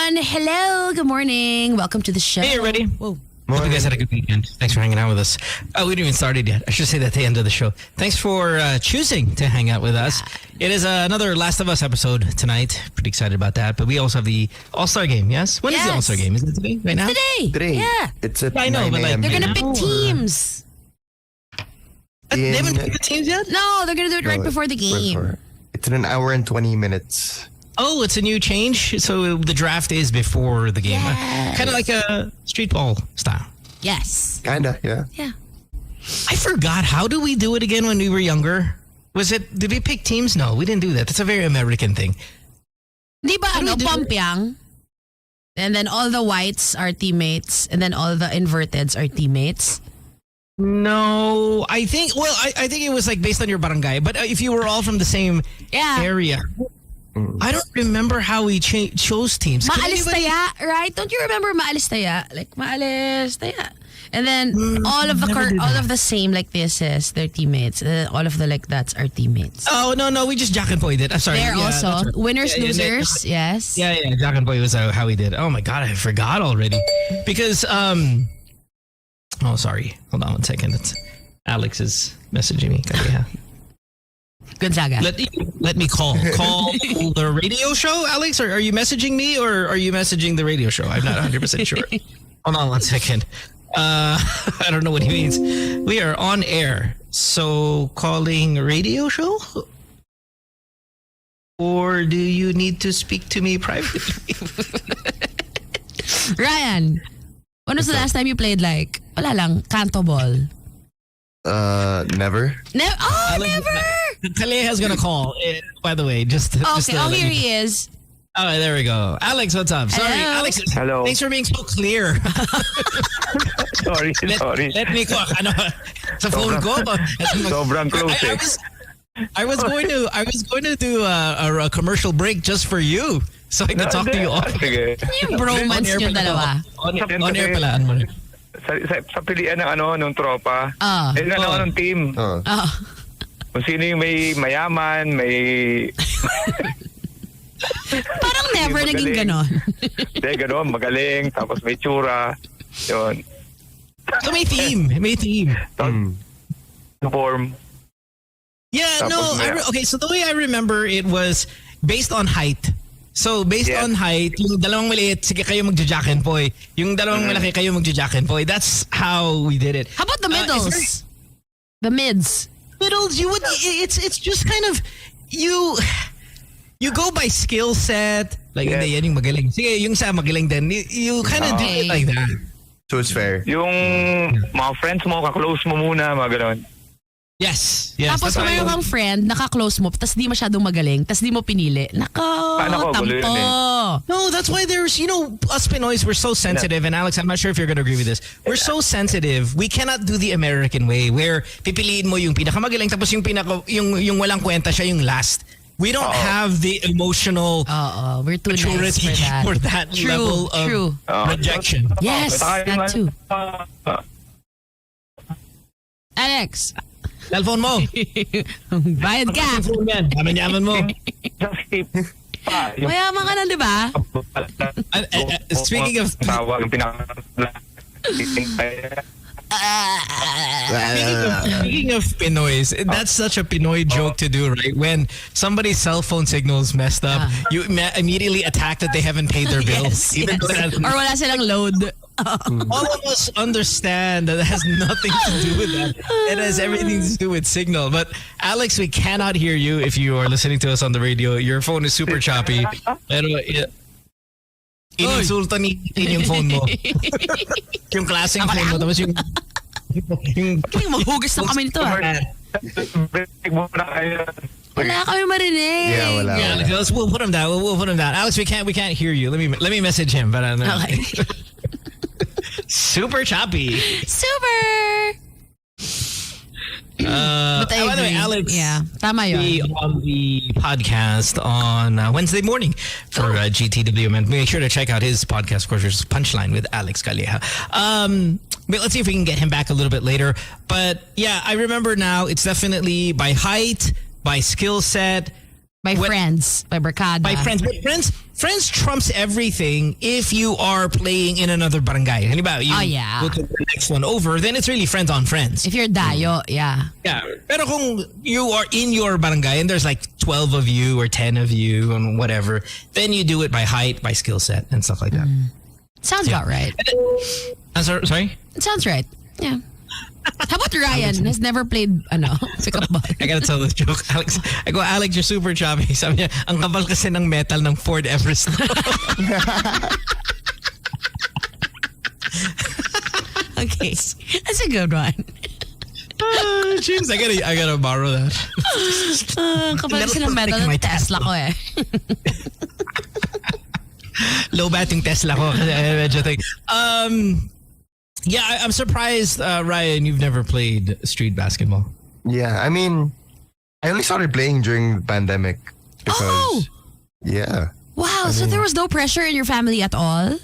everyone. Hello. Good morning. Welcome to the show. Hey, everybody. Whoa. Hope you guys had a good weekend. Thanks for hanging out with us. We didn't even started yet. I should say that at the end of the show. Thanks for choosing to hang out with us. It is another Last of Us episode tonight. Pretty excited about that. But we also have the All-Star game, yes? When is the All-Star game? Is it today? Right now? Today. Yeah. It's at I know, but like, They're going to pick teams. They haven't picked the teams yet? No, they're going to do it right before the game. It's in an hour and 20 minutes. Oh, it's a new change? So the draft is before the game. Yes. Kind of like a street ball style. Yes. Kinda, yeah. Yeah. I forgot. How do we do it again when we were younger? Did we pick teams? No, we didn't do that. That's a very American thing. Di ba Pompyang? And then all the whites are teammates. And then all the inverteds are teammates. No, I think it was like based on your barangay. But if you were all from the same area. I don't remember how we chose teams. Maalis taya, right? Don't you remember maalis taya? Like maalis taya. And then all of the same like this is their teammates. All of the like that's our teammates. Oh no, we just Jack and Boy did. I'm sorry. They're also right. winners, losers. Yes. Yeah. Jack and Boy was how we did. Oh my god, I forgot already. Because oh sorry. Hold on one second. It's Alex is messaging me. Yeah. Gonzaga. Let me call the radio show, Alex. Or are you messaging me or are you messaging the radio show? I'm not 100% sure. Hold on one second. I don't know what he means. We are on air. So calling radio show? Or do you need to speak to me privately? Ryan, when was the last time you played like, wala lang, canto ball? Never. Never! Kaleha's gonna call, by the way. Just here he is. Oh, there we go. Alex, what's up? Sorry, Hello. Alex. Hello. Thanks for being so clear. sorry. Let me call. Sa phone ko. Sobrang close I was going to do a commercial break just for you, so I can talk to you all. Sige. Yung bromance nyo dalawa. On air pala. Sa pilian ng tropa. Ng team. Kung sino yung may mayaman, may... Parang never naging ganon. Hindi, ganon. Magaling. Tapos may tsura. Yun. So may team. Form. Yeah, okay, so the way I remember it was based on height. So based on height, yung dalawang maliit, sige kayo magja-jack and boy. Yung dalawang malaki kayo magja-jack and boy. That's how we did it. How about the middles? The mids. Middles, it's just kind of you go by skill set. Like hindi yan yung magaling. Sige, yung sa magaling din. You kind of do it like that. So it's fair. Yung mga friends mo, ka-close mo muna, mga ganon. Yes. Tapos kung mayroon kang friend, naka-close mo, tas di masyadong magaling, tas di mo pinili. Tampo. No, that's why there's, us Pinoys, we're so sensitive. And Alex, I'm not sure if you're going to agree with this. We're so sensitive. We cannot do the American way where pipiliin mo yung pinakamagaling tapos yung yung walang kwenta siya yung last. We don't have the emotional we're too nice for that level of rejection. Yes, that too. Alex. Cellphone mo. Bayad ka. Yaman mo. Mayaman ka na, di ba? Speaking of Pinoys, that's such a Pinoy joke to do, right? When somebody's cell phone signal's messed up, you immediately attack that they haven't paid their bills. Or wala silang load. All of us understand that it has nothing to do with that. It has everything to do with signal. But Alex, we cannot hear you if you are listening to us on the radio. Your phone is super choppy. Pero ininsulta ni yung phone mo. Yung klaseng phone mo. Tapos yung maghugas na kami nito. Wala kami marinig. Yeah, wala. We'll put him down. We'll put him down. Alex, we can't hear you. Let me message him. But okay. Super choppy. Super. By the way, Alex, tama yun. Be on the podcast on Wednesday morning for GTW. And make sure to check out his podcast, of course, which is Punchline with Alex Calleja. But let's see if we can get him back a little bit later. But yeah, I remember now it's definitely by height, by skill set, By friends. By barkada. By friends. But friends trumps everything if you are playing in another barangay. Halimbawa, you go to the next one over, then it's really friends on friends. If you're dayo, yeah. Yeah. Pero kung you are in your barangay and there's like 12 of you or 10 of you and whatever, then you do it by height, by skill set and stuff like that. Sounds about right. Sorry? It sounds right. Yeah. How about Ryan? Has never played pickup ball. I gotta tell this joke. Alex, you're super chubby. Sabi niya, ang kapal kasi ng metal ng Ford Everest. Okay. That's a good one. Jeez, I gotta borrow that. Kapal kasi ng metal ng Tesla ko eh. Low batting Tesla ko. Medyo think. Yeah, I'm surprised, Ryan, you've never played street basketball. Yeah, I mean, I only started playing during the pandemic because, yeah. Wow, so there was no pressure in your family at all?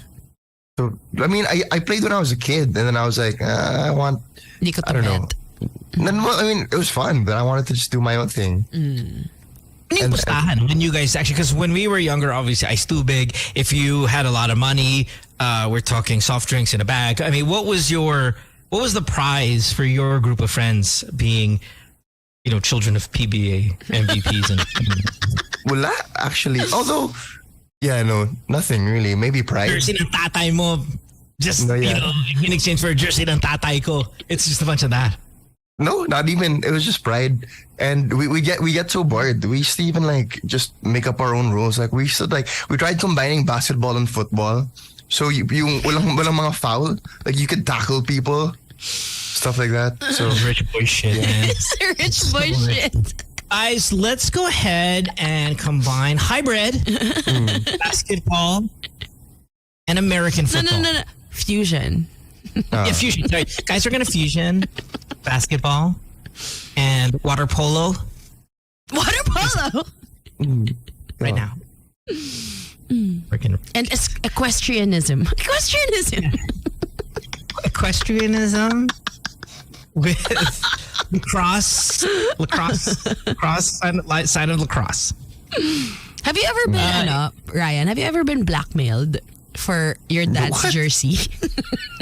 So, I mean, I played when I was a kid, and then I was like, I don't know. Then, well, I mean, it was fun, but I wanted to just do my own thing. When you guys actually, because when we were younger, obviously, ice too big. If you had a lot of money, we're talking soft drinks in a bag. I mean, what was the prize for your group of friends being, children of PBA MVPs and Wala, actually. Although, yeah, no, nothing really. Maybe pride. Jersey ng tatay mo, just in exchange for a jersey ng tatay ko. It's just a bunch of that. No, not even. It was just pride, and we get so bored. We used to even just make up our own rules. Like we tried combining basketball and football. So yung walang mga foul. Like you could tackle people, stuff like that. So rich boy shit, man. It's rich boy shit. Guys, let's go ahead and combine hybrid basketball and American football. No. Fusion. Yeah, fusion. Sorry. Guys, we're going to fusion basketball and water polo. Water polo? Right now. And equestrianism. Equestrianism with lacrosse side of lacrosse. Have you ever been, Ryan, have you ever been blackmailed for your dad's jersey?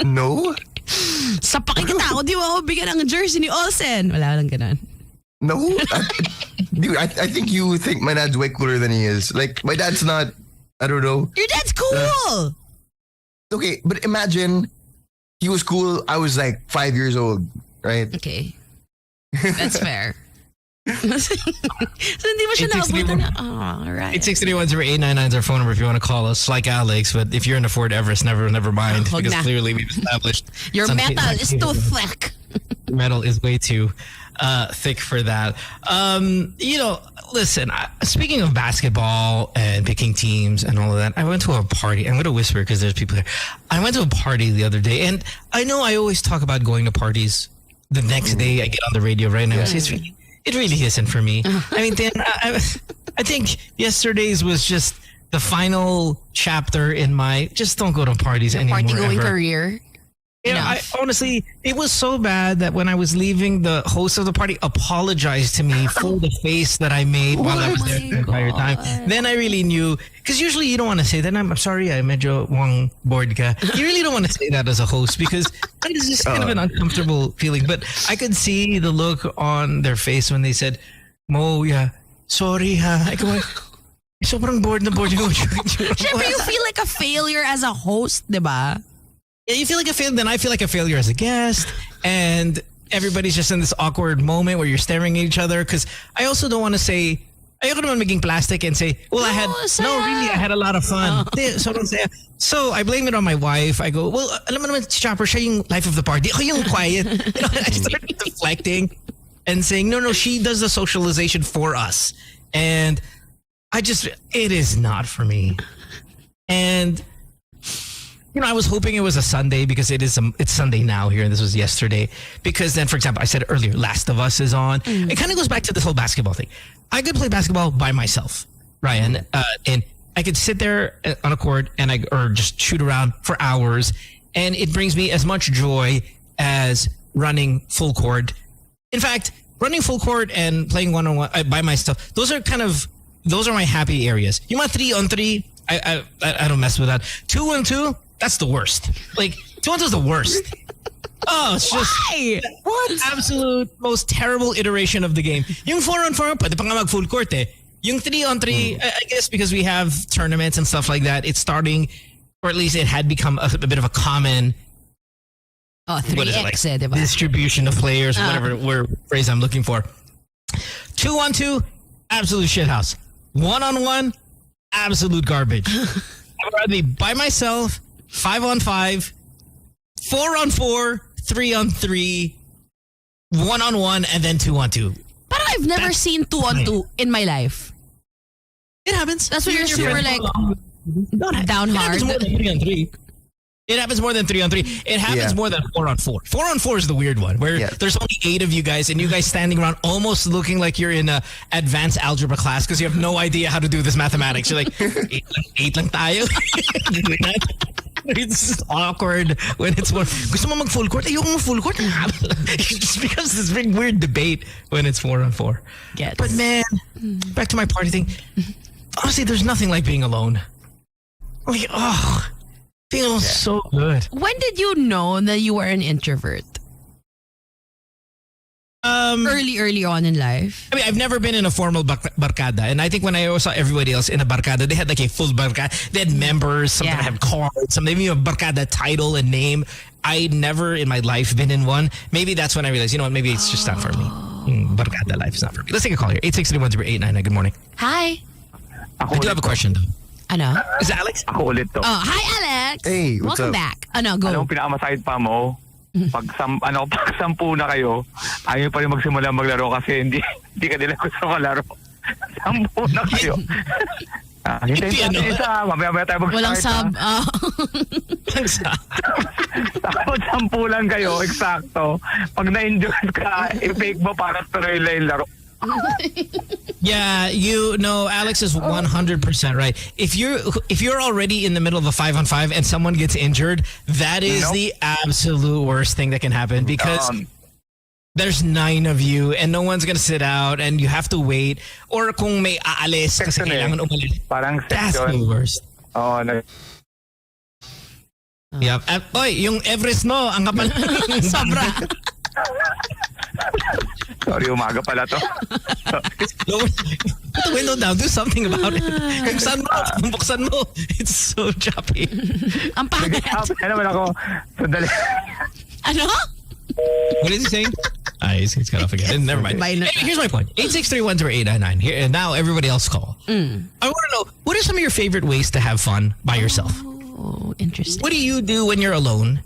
No. Sa pakikita di mo ako bigyan ng jersey ni Olsen. Wala lang ganun. No. Dude, I think you think my dad's way cooler than he is. Like, my dad's not, I don't know. Your dad's cool. Okay, but imagine he was cool. I was 5 years old, right? Okay. That's fair. So hindi mo siya nakabuta na, right. 8631-0899 is our phone number if you want to call us, like Alex. But if you're in a Ford Everest, never mind. Because clearly we've established your metal is too thick. Metal is way too thick for that. Listen, speaking of basketball and picking teams and all of that, I went to a party. I'm going to whisper because there's people here. I went to a party the other day, and I know I always talk about going to parties the next day. I get on the radio right now. It really isn't for me. I mean, Dan, I think yesterday's was just the final chapter in my just don't go to parties anymore. Party-going career. Yeah, honestly, it was so bad that when I was leaving, the host of the party apologized to me for the face that I made while I was there the entire time. Then I really knew, because usually you don't want to say that. I'm sorry, I medyo wang bored ka. You really don't want to say that as a host because it's just kind of an uncomfortable feeling. But I could see the look on their face when they said, Mo, yeah, sorry ha. I go, sobrang bored na bored. Siyempre, you feel like a failure as a host, diba? Yeah, you feel like a failure. Then I feel like a failure as a guest, and everybody's just in this awkward moment where you're staring at each other. Because I also don't want to say, ayoko naman maging plastic and say, well, I had a lot of fun. So I blame it on my wife. I go, well, alam mo naman, Chopper, siya yung life of the party. Ako yung quiet. I started deflecting and saying, no, she does the socialization for us, and it is not for me. And I was hoping it was a Sunday because it's Sunday now here, and this was yesterday. Because then, for example, I said earlier, Last of Us is on. It kind of goes back to this whole basketball thing. I could play basketball by myself, Ryan, and I could sit there on a court or just shoot around for hours, and it brings me as much joy as running full court. In fact, running full court and playing one-on-one by myself, those are kind of those are my happy areas. You want 3-on-3? I don't mess with that. 2-on-2? That's the worst. Like 2-on-2 is the worst. Oh, it's just what absolute most terrible iteration of the game. Yung 4-on-4, pwede pa nga mag full court eh. Yung 3-on-3, I guess because we have tournaments and stuff like that, it's starting, or at least it had become a bit of a common 3X diba? Distribution of players, whatever phrase I'm looking for. 2-on-2, absolute shithouse. 1-on-1, absolute garbage. I'd rather be by myself, 5-on-5, 4-on-4, 3-on-3, 1-on-1, and then 2-on-2. But I've never seen 2-on-2 in my life. It happens. That's when you're super like down It hard. happens more than 3-on-3. It happens more than 3-on-3. It happens more than 4-on-4. 4-on-4 is the weird one where there's only 8 of you guys and you guys standing around almost looking like you're in a advanced algebra class because you have no idea how to do this mathematics. You're like, 8 lang tayo. It's just awkward when it's more. Gusto mo mag full court? Ayoko mag full court. It just becomes this big weird debate when it's 4-on-4. Yes. But man, back to my party thing. Honestly, there's nothing like being alone. Like, being alone is so good. When did you know that you were an introvert? Early on in life. I mean, I've never been in a formal barkada. And I think when I saw everybody else in a barkada, they had like a full barkada. They had members, some that have cards, some they even have barkada title and name. I never in my life been in one. Maybe that's when I realized, you know what, maybe it's just not for me. Barkada life is not for me. Let's take a call here. 863-1089. Good morning. Hi. I do have a question though. Ano? Is it Alex? Ako ulit to. Oh, hi Alex. Hey, what's Welcome up? back. Ano, go. Anong pinakamasakit pa mo? Pag 10 na kayo, ayaw pa rin magsimula maglaro kasi hindi ka nila gusto malaro. 10 na kayo. Hintayin natin isa. Mamaya tayo mag-start. Walang sub. Tapos 10 lang kayo, eksakto. Pag na-enjoy ka, i-fake mo para tuloy lang yung laro. Yeah, you know, Alex is 100% right. If you're already in the middle of a 5-on-5 and someone gets injured, that is the absolute worst thing that can happen because there's 9 of you and no one's gonna sit out and you have to wait. Or kung may aalis kasi kailangan umalis. Parang that's the worst. Oh, Yeah. Oy, yung Everest no, ang kapal. Sobra. Sorry, umaga pala to. Put the window down. Do something about it. Buksan mo. It's so choppy. Ang pangit. Ano naman ako? Sandali. Ano? What is he saying? He's got off again. Never mind. Hey, here's my point. 863-1089. Here and now everybody else call. I want to know, what are some of your favorite ways to have fun by yourself? Oh, interesting. What do you do when you're alone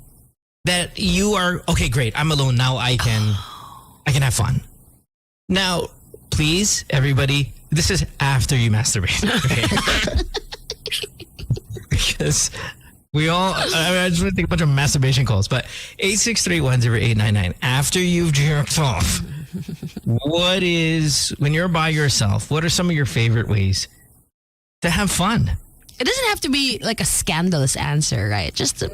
that you are, okay, great, I'm alone now, I can have fun. Now, please, everybody, this is after you masturbate. Okay? Because we all, I just want to take a bunch of masturbation calls, but 863-1089, after you've jerked off, when you're by yourself, what are some of your favorite ways to have fun? It doesn't have to be like a scandalous answer, right? Just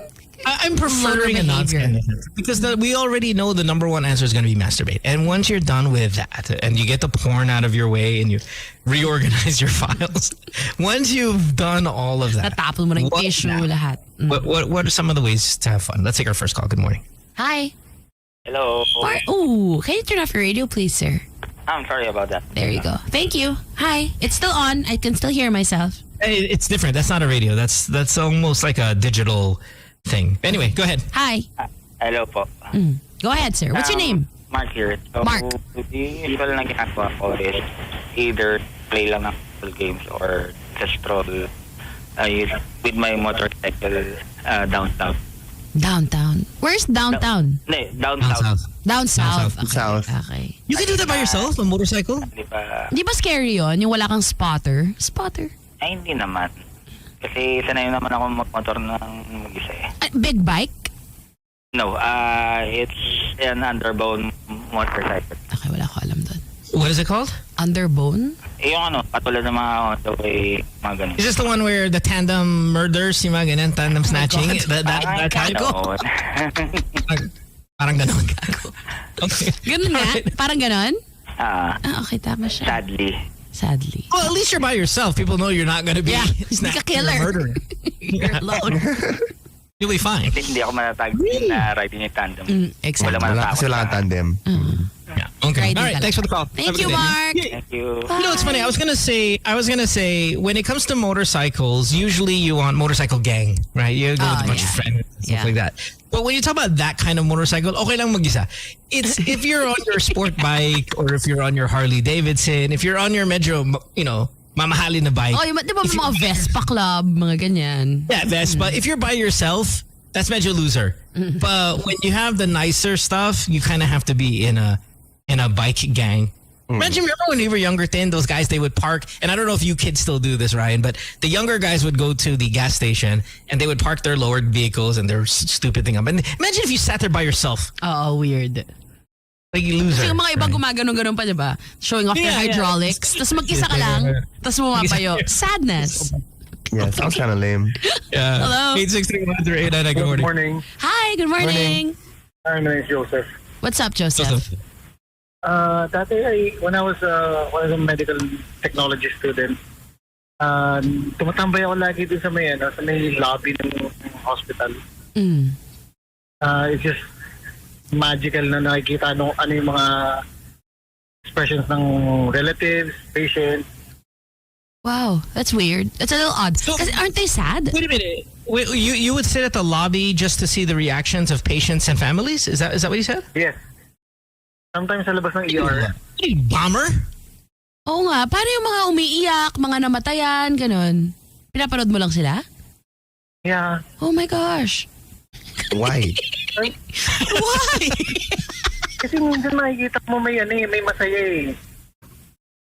I'm preferring a non-scandalous answer because we already know the number one answer is going to be masturbate. And once you're done with that and you get the porn out of your way and you reorganize your files, once you've done all of that, natapon mo ng tissue lahat. What are some of the ways to have fun? Let's take our first call. Good morning. Hi. Hello. Can you turn off your radio, please, sir? I'm sorry about that. There you go. Thank you. Hi. It's still on. I can still hear myself. It's different. That's not a radio. That's almost like a digital thing. Anyway, go ahead. Hi. Hello po. Go ahead, sir. What's your name? Mark here. So, Mark. The usual na ginagawa ko is either play lang ng games or just stroll with my motorcycle downtown. Downtown. Where's downtown? Down south. Down south. Down south. Okay. You can do that by yourself, a motorcycle? Di ba scary yun? Yung wala kang spotter? Spotter? Ay, hindi naman. Kasi sanay naman ako magmotor ng mag-isa eh. Big bike? No, it's an underbone motorcycle. Okay, wala ko alam doon. What is it called? Underbone? Yung katulad ng mga on the way, mga ganun. Is this the one where the tandem murders, yung mga ganun, tandem snatching? That type? Parang ganun. Okay. Ganun nga? Parang ganun? Ah, okay, tama siya. sadly. Sadly. Well, at least you're by yourself. People know you're not going to be Hindi ka killer. murderer. You're alone. You'll be fine. Hindi ako matatag na riding in tandem. Exactly. Wala Wala kasi wala kang tandem. Yeah. Okay. Riding All right. ka Thanks for the call. Thank Have a you, good day. Mark. Thank you. You know, it's funny. I was gonna say, when it comes to motorcycles, usually you want motorcycle gang, right? You go with a bunch of friends and stuff like that. But when you talk about that kind of motorcycle, okay lang mag-isa. It's if you're on your sport bike or if you're on your Harley Davidson, if you're on your medyo, mamahalin na bike. Oh, yung, di ba mga Vespa Club, mga ganyan. Yeah, Vespa. If you're by yourself, that's medyo loser. But when you have the nicer stuff, you kind of have to be in a bike gang. Remember when we were younger, those guys, they would park, and I don't know if you kids still do this, Ryan, but the younger guys would go to the gas station and they would park their lowered vehicles and their stupid thing up. And imagine if you sat there by yourself. Oh, weird. Like you loser. Kasi yung mga ibang gumaganon-ganon pa, diba? Showing off their hydraulics. Tapos mag-isa ka lang. Tapos bumapayo. Sadness. Yeah, sounds kind of lame. Yeah. Hello? 863-138. Good morning. Hi, good morning. Hi, my name is Joseph. What's up, Joseph? Dati, when I was a medical technology student, tumatambay ako lagi dun sa may lobby ng hospital. It's just magical na nakikita ano yung mga expressions ng relatives, patients. Wow, that's weird. That's a little odd. Kasi aren't they sad? Wait a minute. Wait, you would sit at the lobby just to see the reactions of patients and families? Is that what you said? Yes. Sometimes sa labas ng ER. Bomber? Oo nga. Paano yung mga umiiyak, mga namatayan, ganun? Pinapanood mo lang sila? Yeah. Oh my gosh. Why? Why? Kasi minsan makikita mo may masaya eh.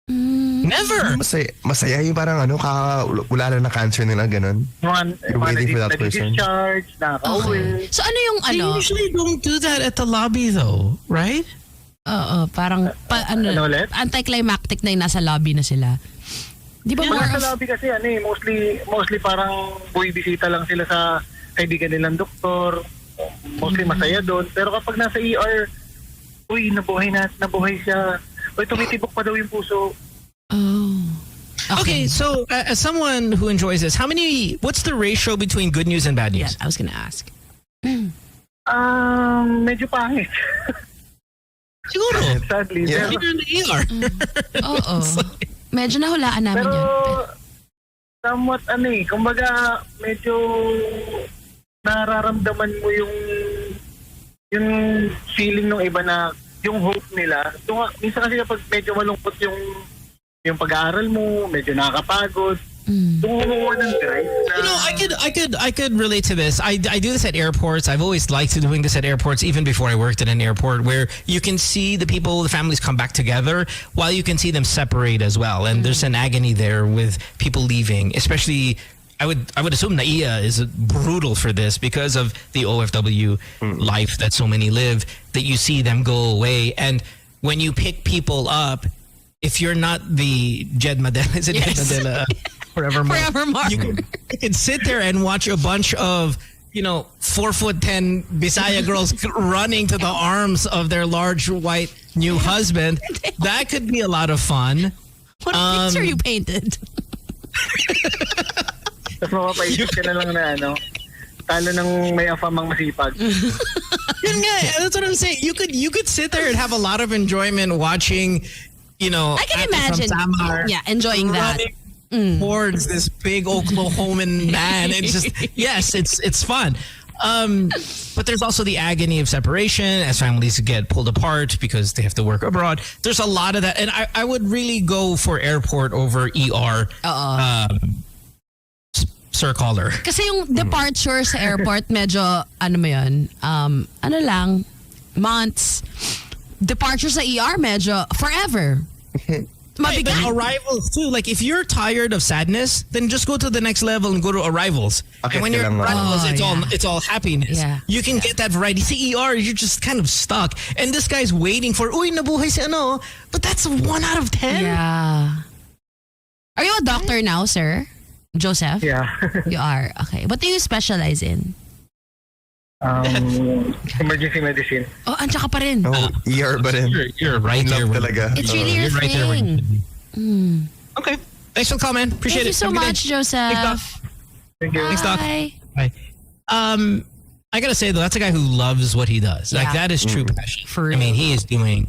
Never. Masaya yung parang wala na cancer nila, ganun. You're waiting for that person. Nag-discharge, nakaka-uwi. So ano yung They usually don't do that at the lobby though, right? Oo, parang ulit? anticlimactic na yung nasa lobby na sila. Di ba more Sa of, lobby kasi mostly parang buwibisita lang sila sa kaibigan nilang doktor. Mostly masaya doon. Pero kapag nasa ER, uy, nabuhay siya. Uy, tumitibok pa daw yung puso. oh. Okay, so as someone who enjoys this, what's the ratio between good news and bad Yeah, news? I was gonna ask. Medyo pangit. Siguro. Sadly. Yeah. You're in the ER. Oo. Medyo nahulaan namin Pero, yun. somewhat kumbaga, medyo nararamdaman mo yung feeling ng iba na yung hope nila. Minsan kasi kapag medyo malungkot yung pag-aaral mo, medyo nakakapagod, kumukuha ng drive. I could relate to this. I do this at airports. I've always liked doing this at airports, even before I worked at an airport, where you can see the families come back together, while you can see them separate as well. And there's an agony there with people leaving, especially. I would assume NAIA is brutal for this because of the OFW life that so many live, that you see them go away. And when you pick people up, if you're not the Jed Madela, is it Yes. Jed Madela? Forevermore. You can sit there and watch a bunch of 4'10" Bisaya girls running to the arms of their large white new husband. That could be a lot of fun. What picture you painted? Tapos mapapaisip ka na lang na talo ng may afamang masipag. Yun nga, that's what I'm saying. You could sit there and have a lot of enjoyment watching, I can imagine. Yeah, enjoying that. Running towards this big Oklahoman man. It's just, yes, it's fun. But there's also the agony of separation as families get pulled apart because they have to work abroad. There's a lot of that. And I would really go for airport over ER. Sir Caller. Kasi yung departure sa airport, medyo, months. Departure sa ER, medyo forever. Right, but arrivals too. Like if you're tired of sadness, then just go to the next level and go to arrivals. Okay, And when you're at arrivals, Oh, it's all happiness. Yeah. You can get that variety. See, ER, you're just kind of stuck. And this guy's waiting for, uy, nabuhay si ano. But that's a 1 out of 10. Yeah. Are you a doctor now, sir? Joseph? Yeah. You are. Okay. What do you specialize in? Emergency medicine. Oh, andyan ka pa rin. ER ba rin? You're right there. Love talaga. It's really your You're right there. thing. Okay. Thanks for the call, man. Appreciate Thank you it. so Have a good much, day. Joseph. Thank you. Thanks, Doc. Bye. Bye. I gotta say though, that's a guy who loves what he does. Like Yeah. that is true passion. For I mean, real. he is doing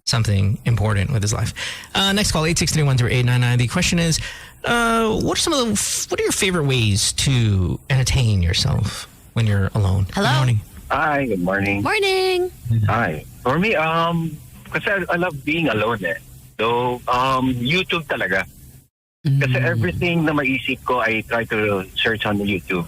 something important with his life. Next call, 863-10899. The question is, what are your favorite ways to entertain yourself when you're alone? Hello? Good morning. Hi, good morning. Morning. Hi. For me, kasi I love being alone eh. So, YouTube talaga. Kasi everything na maisip ko, I try to search on YouTube.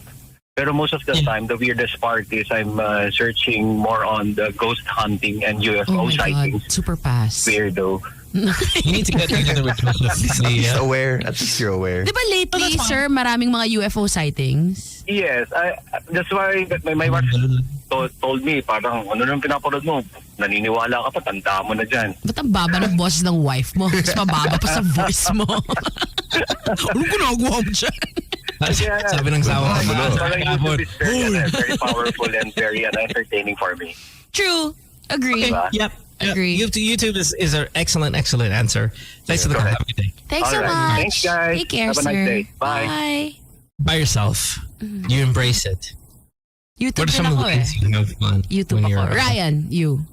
Pero most of the time, the weirdest part is I'm searching more on the ghost hunting and Oh UFO my sightings. God. Super pass. Weirdo. You need to get together with Joseph. He's aware. At least you're aware. Di ba lately, sir, maraming mga UFO sightings? Yes, that's why my wife told me, parang ano nang pinapanood mo? Naniniwala ka pa, tanda mo na dyan. Ba't ang baba ng boses ng wife mo? Mas mababa pa sa voice mo. Anong ginagawa mo dyan? Sabi ng sawa ko. Parang YouTube is very powerful and very entertaining for me. True. Agree. Diba? Yep. Agree. YouTube is an excellent answer. Thanks for the call. Have a good day. Thanks so All right. much. Thanks, guys. Take care, Have a sir. nice day. Bye. Bye. By yourself. You embrace it. YouTube What are din some of the ako eh. ways you have fun YouTube when you're ako. Ryan, you.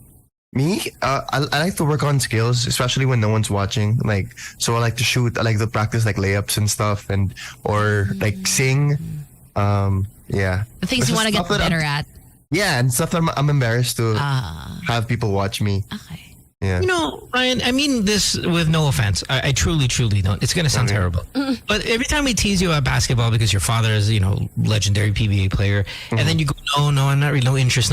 Me, I like to work on skills, especially when no one's watching. Like, so I like to shoot. I like to practice like layups and stuff, or like sing. Yeah. The things This you is want to get stuff that better at. Yeah, and stuff that I'm embarrassed to Ah, have people watch me. okay. Yeah. You know, Ryan, I mean this with no offense. I truly, truly don't. It's going to sound terrible. But every time we tease you about basketball because your father is, legendary PBA player, and then you go, no, I'm not really, no interest.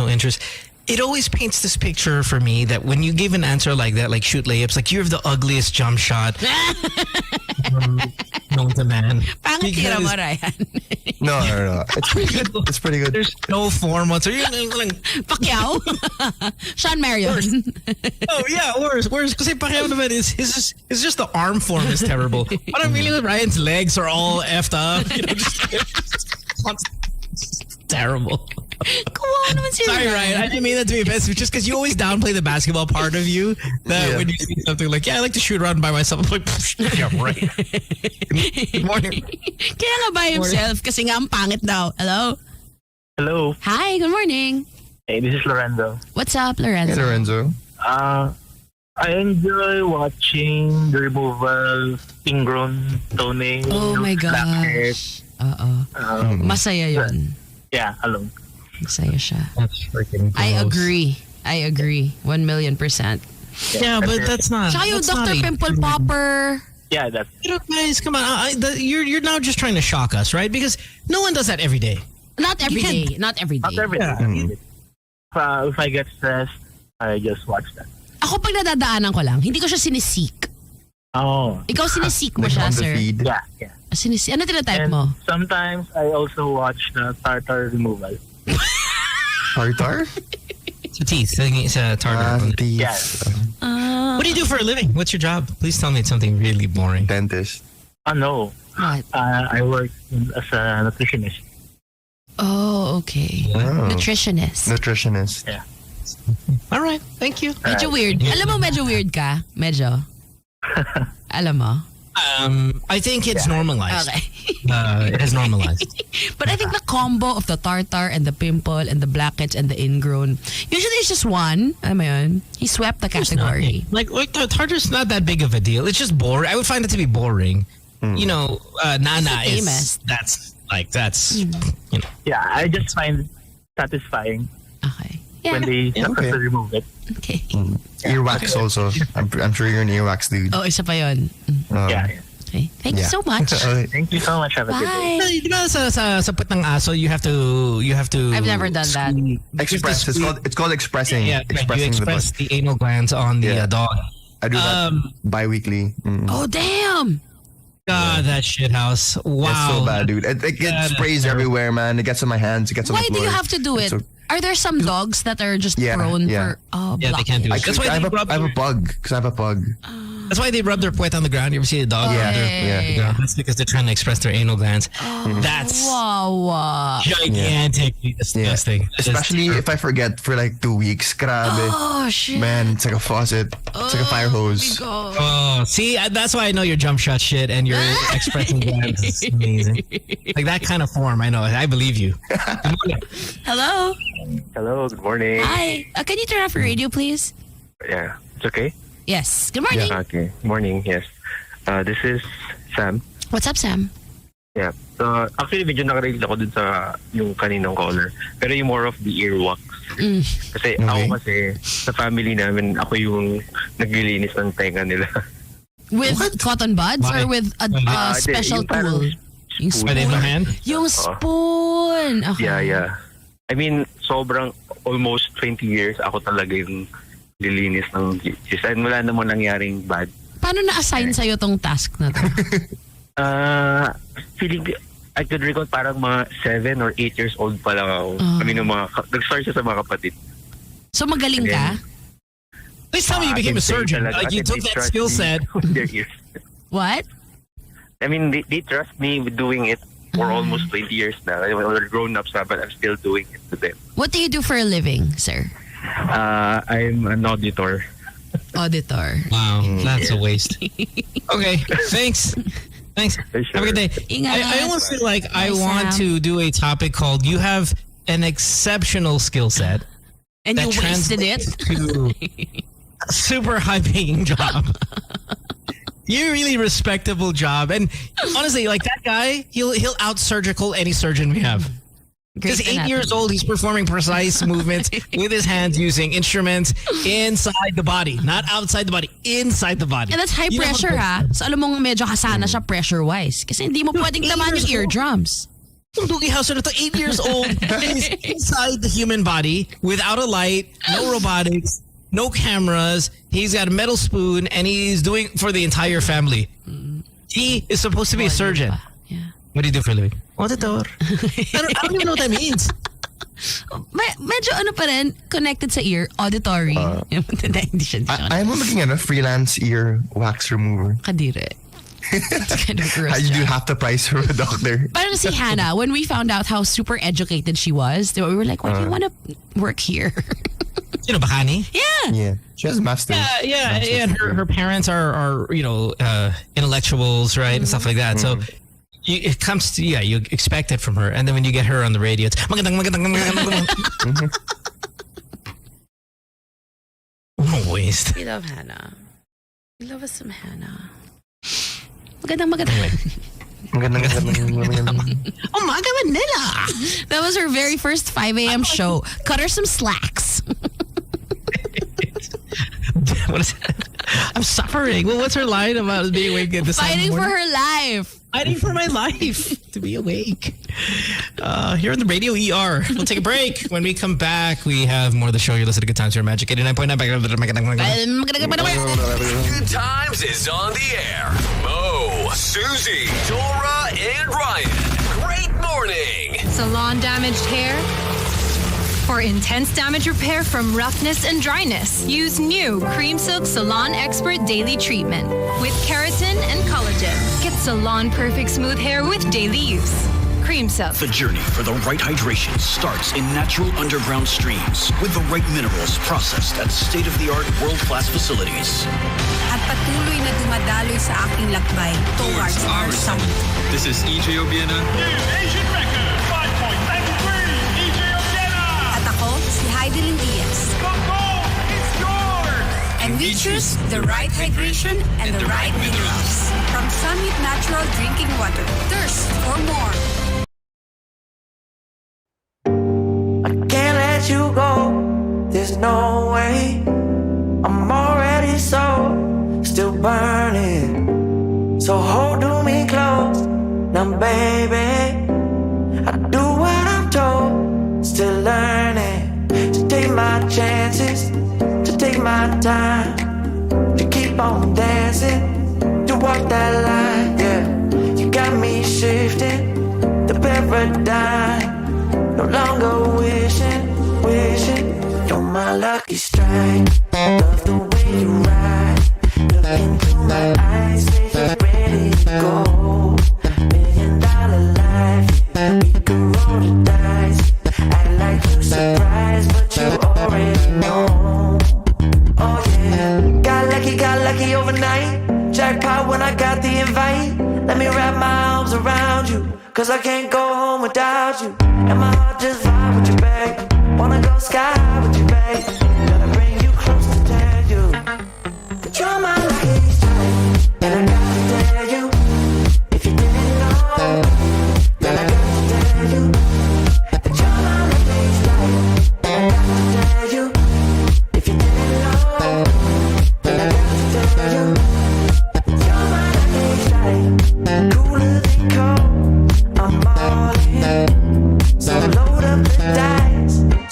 It always paints this picture for me that when you give an answer like that, like shoot layups, like you have the ugliest jump shot known to man. Pangit tira mo, Ryan. No. It's pretty good. It's pretty good. There's no form whatsoever. Pacquiao. Sean Marion. Oh yeah, worse. Kasi Pacquiao naman is just the arm form is terrible. But I'm really with Ryan's legs are all effed up. Just terrible. Kuha naman si Sorry, Ryan. I didn't mean that to be offensive. Just because you always downplay the basketball part of you. That when you see something like, I like to shoot around by myself. I'm like, yeah, right. Good morning. Kaya nga by himself kasi nga ang pangit daw. Hello? Hello. Hi, good morning. Hey, this is Lorenzo. What's up, Hey, Lorenzo? Lorenzo. I enjoy watching the removal of ingrown toenails. Oh my blackheads. gosh. Oo. Masaya yun. Yeah, alone. Masaya siya. That's freaking I agree. 1,000,000%. Yeah, but that's not. Tsaka yung that's not Dr. a- Pimple Popper. Yeah, that's Guys, come on. You're now just trying to shock us, right? Because no one does that every day. Not every can't- day. Not every not day. everything. If I get stressed, I just watch that. Ako pag nadadaanan ko lang, hindi ko siya sinisik. Oh. Ikaw sinisik mo Like siya, on the sir. feed. Yeah. Ano tinatype And mo? sometimes I also watch the tartar removal. Tartar? It's a teeth. I think it's a tartar. Teeth. Yeah. What do you do for a living? What's your job? Please tell me it's something really boring. Dentist. No. What? I work as a nutritionist. Oh, okay. Oh. Nutritionist. Nutritionist. Yeah. All right. Thank you. Medyo weird. Alam mo, medyo weird ka. Medyo. Alam mo? I think it's normalized. Okay. It has normalized. But I think the combo of the tartar and the pimple and the blackheads and the ingrown, usually it's just one. Alam mo yun? He swept the category. Like the tartar's not that big of a deal. It's just boring. I would find it to be boring. Nana It's is that's you know. Yeah, I just find it satisfying Okay. when Yeah. they Okay. successfully remove it. Okay. Earwax also. I'm sure you're an earwax dude. Oh, isa pa yun. Yeah. Okay. Thank you Yeah. so much. Okay. Thank you so much. Have a good day. Bye. Di ba sa put ng aso, you have to I've never done that. Express. It's called expressing. Yeah, you expressing express the the anal glands on the Yeah. dog. I do that bi-weekly. Oh, damn. God, that shit house. Wow. It's so bad, dude. It That is sprays terrible. everywhere, man. It gets on my hands. It gets on Why the do floor. you have to do it? So- Are there some dogs that are just Yeah, prone yeah. for Yeah, they can't do it. I, That's why I they have a rub I have a your- pug because I have a pug. That's why they rub their puwet on the ground. You ever see a dog? Yeah. That's because they're trying to express their anal glands. That's Wow. gigantically disgusting. Especially if I forget for like 2 weeks. Grabe. Oh, shit. Man, it's like a faucet. It's like a fire hose. Oh, see, that's why I know your jump shot shit and your expressing glands is amazing. Like that kind of form, I know. I believe you. Hello. Hello, good morning. Hi. Can you turn off your radio, please? Yeah, it's okay? Yes. Good morning. Okay, morning, yes. This is Sam. What's up, Sam? Yeah. Actually, medyo nakarelate ako dun sa yung kaninang caller. Pero yung more of the earwax. Kasi ako sa family namin, ako yung naglilinis ng tenga nila. With cotton buds or with a special tool? Yung spoon. Yung spoon. Okay. Yeah. I mean, sobrang almost 20 years ako talaga yung lilinis ng dishes. And wala namang nangyaring bad. Paano na-assign sa'yo tong task na to? Feeling I could recall parang mga 7 or 8 years old pa lang ako. I mean, nag-start siya sa mga kapatid. So magaling ka? Please tell me you became a surgeon. Like you took that skill set. What? I mean, they trust me with doing it for almost 20 years now. We're grown-ups now, but I'm still doing it to them. What do you do for a living, sir? I'm an auditor. Auditor. Wow, that's a waste. Okay, thanks. Sure. Have a good day. I almost feel like I want to do a topic called "You have an exceptional skill set." And you wasted it? To a super high-paying job. You're really respectable job. And honestly, like that guy, he'll out-surgical any surgeon we have. Because 8 years old, he's performing precise movements with his hands using instruments inside the body. Not outside the body, inside the body. And that's high pressure, ha? So alam mong medyo kasana siya pressure-wise. Kasi hindi mo pwedeng tamaan yung eardrums. Yung Doogie Howser na to, 8 years old, he's inside the human body without a light, no robotics, no cameras. He's got a metal spoon and he's doing for the entire family. He is supposed to be a surgeon. Yeah. What do you do for a living? Auditor. I don't even know what that means. Medyo ano pa rin, connected sa ear, auditory. Hindi siya. I'm looking at a freelance ear wax remover. Kadire. It's kind of gross. You do half the price for a doctor. Parang si Hannah, when we found out how super educated she was, we were like, why do you want to work here? You know, Bahani? Yeah. She has a master's. Yeah. And her parents are intellectuals, right? And stuff like that. So it comes to, you expect it from her. And then when you get her on the radio, it's magandang. What a waste. We love Hannah. We love us some Hannah. Magandang. Umaga Manila. That was her very first 5 a.m. show. Cut her some slacks. What is that? I'm suffering. Well, what's her line about being awake at this time? Fighting for her life. Fighting for my life to be awake. Here on the Radio ER. We'll take a break. When we come back, we have more of the show. You're listening to Good Times here, Magic 89.9. Good Times is on the air. Mo, Susie, Dora, and Ryan. Great morning. Salon damaged hair? For intense damage repair from roughness and dryness, use new Cream Silk Salon Expert Daily Treatment with keratin and collagen. Get salon perfect smooth hair with daily use. Cream Silk. The journey for the right hydration starts in natural underground streams with the right minerals processed at state-of-the-art world-class facilities. At patuloy na dumadaloy sa aking lakbay towards our summit. This is EJ Obiena. New Asian record, 5.93, EJ Obiena. At ako, si Heidelin Diaz. The goal is yours. And we choose the right hydration and the right minerals. From Summit Natural Drinking Water. Thirst for more. I can't let you go. There's no way. I'm already still burning. So hold me close. Now, baby, I do what I'm told. Still learning to take my chances, to take my time, to keep on dancing, to walk that line. Yeah, you got me shifting the paradigm. No longer wishing. You're my lucky strike. Love the way you ride. Look into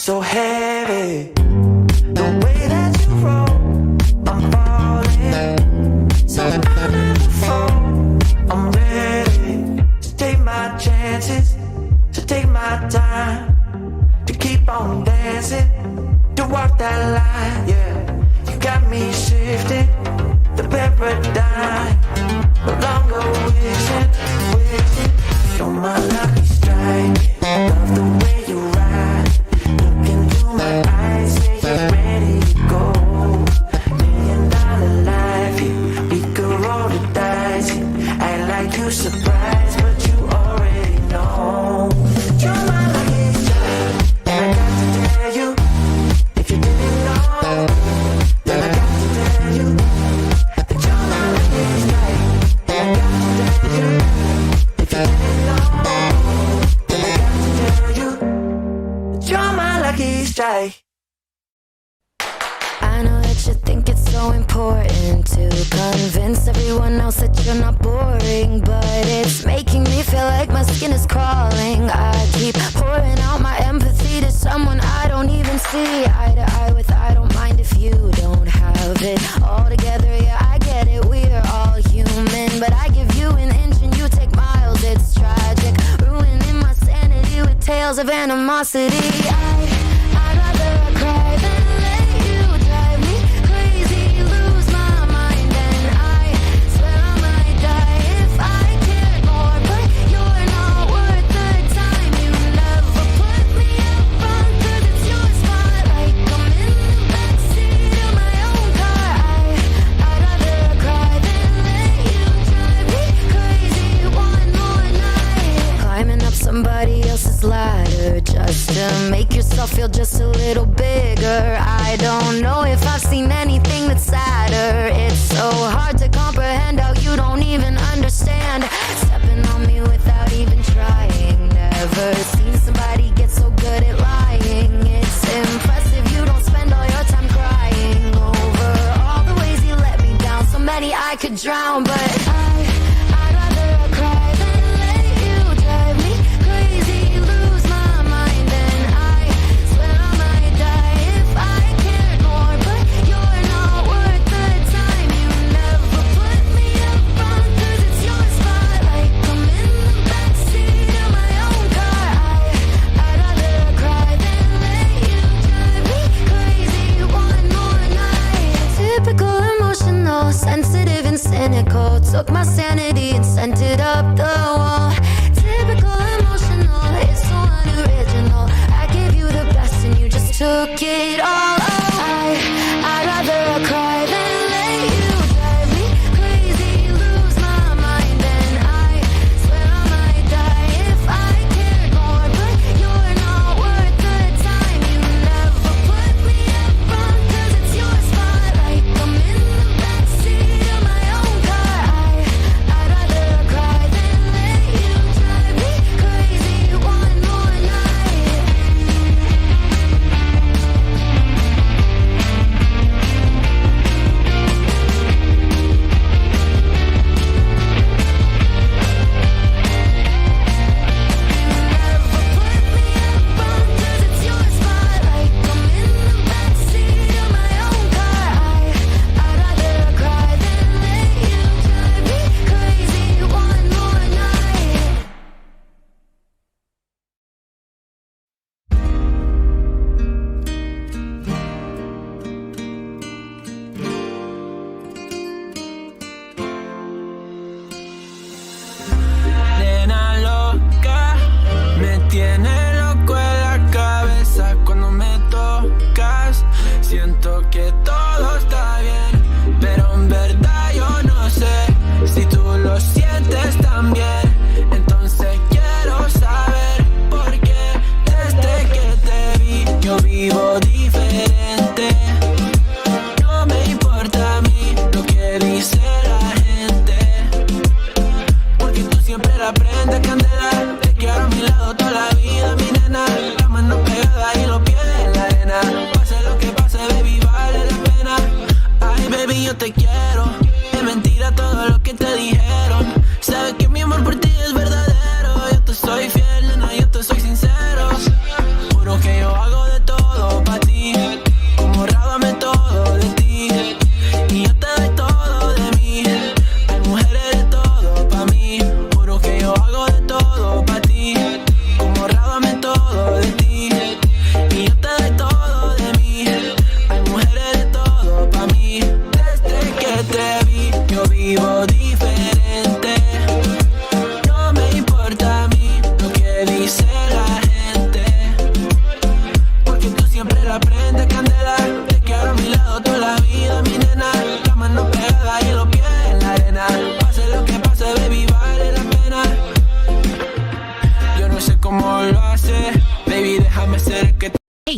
so heavy. The way that you roll, I'm falling. So I never fall. I'm ready to take my chances, to take my time, to keep on dancing, to walk that line. Yeah, you got me shifting the paradigm. No longer wishing. You're my lucky strike. Love the way you ride. Look into my eyes, say you're ready to go. $1 million life, yeah. We could roll the dice, yeah. Act like you surprised, but you already know. You're my lucky strike, and I got to tell you, if you didn't know, then I got to tell you that you're my lucky strike, and I got to tell you, if you didn't know, then I got to tell you that you're my lucky strike. I know that you think it's so important to convince everyone else that you're not boring, but it's making me feel like my skin is crawling. I keep pouring out my empathy to someone I don't even see eye to eye with. I don't mind if you don't have it all together. Yeah, I get it, we're all human, but I give you an inch and you take miles. It's tragic, ruining my sanity with tales of animosity. I'd rather cry than let you drive me crazy, lose my mind, and I swear I might die if I cared more, but you're not worth the time. You never put me up front 'cause it's your spotlight. I'm in the backseat of my own car. I'd rather cry than let you drive me crazy one more night. Climbing up somebody else's ladder just to make yourself feel just a little bigger. I don't know if I've seen anything that's sadder. It's so hard to comprehend how you don't even understand. Stepping on me without even trying. Never seen somebody get so good at lying. It's impressive you don't spend all your time crying over all the ways you let me down. So many I could drown, but I'd rather cry than let you drive me crazy, lose my mind, and I swear I might die if I cared more, but you're not worth the time. You never put me up front 'cause it's your spotlight. I'm in the backseat of my own car. I'd rather cry than let you drive me crazy one more night. Typical emotional, sensitive and cynical. Took my sanity and sent it up the wall. Typical emotional, it's so unoriginal. I gave you the best and you just took it all. I'd rather cry than let you drive me crazy, lose my mind, and I swear I might die if I cared more, but you're not worth the time. You never put me up front 'cause it's your spotlight. I'm in the backseat of my own car. I'd rather cry than let you drive me crazy one more night.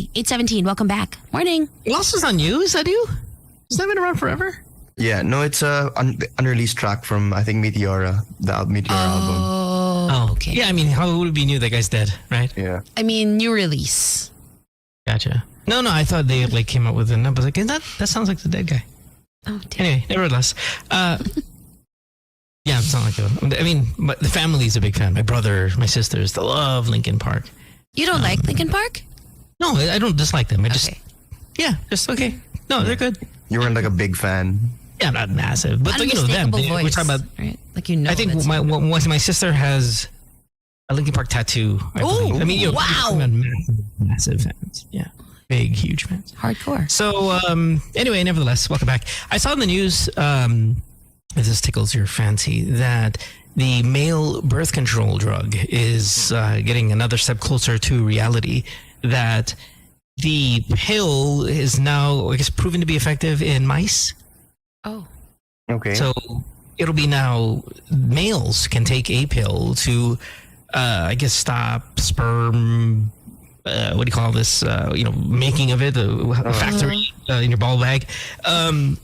Hey, 8:17. Welcome back. Morning. Lost is on you. Is that you? Has that been around forever? Yeah, no, it's a unreleased track from I think Meteora, the Meteora album. Oh, okay. Yeah, I mean, how would it be new? That guy's dead, right? Yeah. I mean, new release. Gotcha. No, I thought they like came up with it. I was like, that sounds like the dead guy. Oh, damn. Anyway, nevertheless, yeah, it's not like I mean, but the family's a big fan. My brother, my sisters, they love Linkin Park. You don't like Linkin Park? No, I don't dislike them. I just, Okay. yeah, just okay. No, they're good. You weren't like a big fan. Yeah, I'm not massive, but like, them. Unmistakable We're voice, talking about. right? Like you know. I think that's my sister has a Linkin Park tattoo. I believe. I mean, wow. Massive fans. Yeah, big, huge fans. Hardcore. So anyway, nevertheless, welcome back. I saw in the news, if this tickles your fancy, that the male birth control drug is getting another step closer to reality. That the pill is now, I guess, proven to be effective in mice. Oh. Okay. So it'll be now males can take a pill to, I guess, stop sperm. What do you call this? Making of it, a factory in your ball bag, and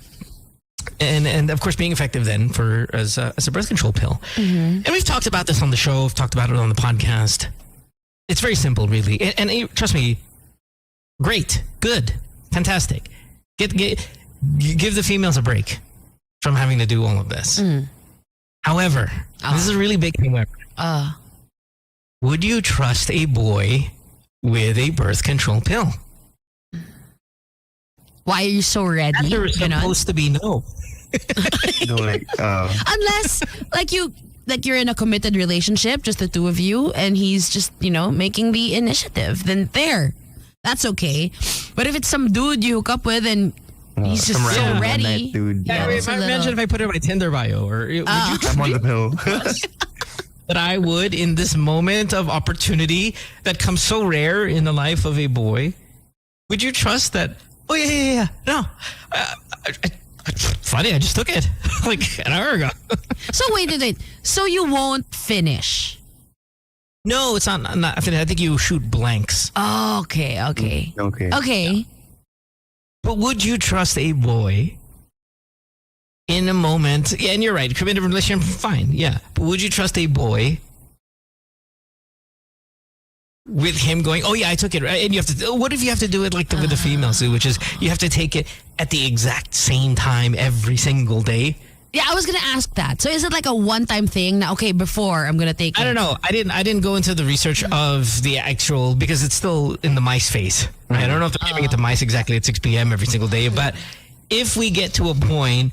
of course being effective then for as a birth control pill. Mm-hmm. And we've talked about this on the show. We've talked about it on the podcast. It's very simple, really, and trust me. Great, good, fantastic. Give the females a break from having to do all of this. However, this is a really big however. Would you trust a boy with a birth control pill? Why are you so ready? They're supposed to be no. Unless you're in a committed relationship, just the two of you, and he's just, making the initiative, then that's okay. But if it's some dude you hook up with and he's just so ready. Dude. Imagine if I put it in my Tinder bio, or would you I'm on the pill. that I would, in this moment of opportunity that comes so rare in the life of a boy, would you trust that? Oh yeah. No, funny. I just took it like an hour ago. So wait. So you won't finish? No, it's not. I think you shoot blanks. Oh, okay. Yeah. But would you trust a boy in a moment? Yeah, and you're right. Committed relationship, fine. Yeah, but would you trust a boy with him going, "Oh yeah, I took it," right? And you have to. What if you have to do it like with the females, which is you have to take it at the exact same time every single day? Yeah, I was gonna ask that. So is it like a one-time thing? Now, okay, before I'm gonna take it. I don't know. I didn't go into the research of the actual, because it's still in the mice phase. Right? I don't know if they're giving it to mice exactly at 6 p.m. every single day, but if we get to a point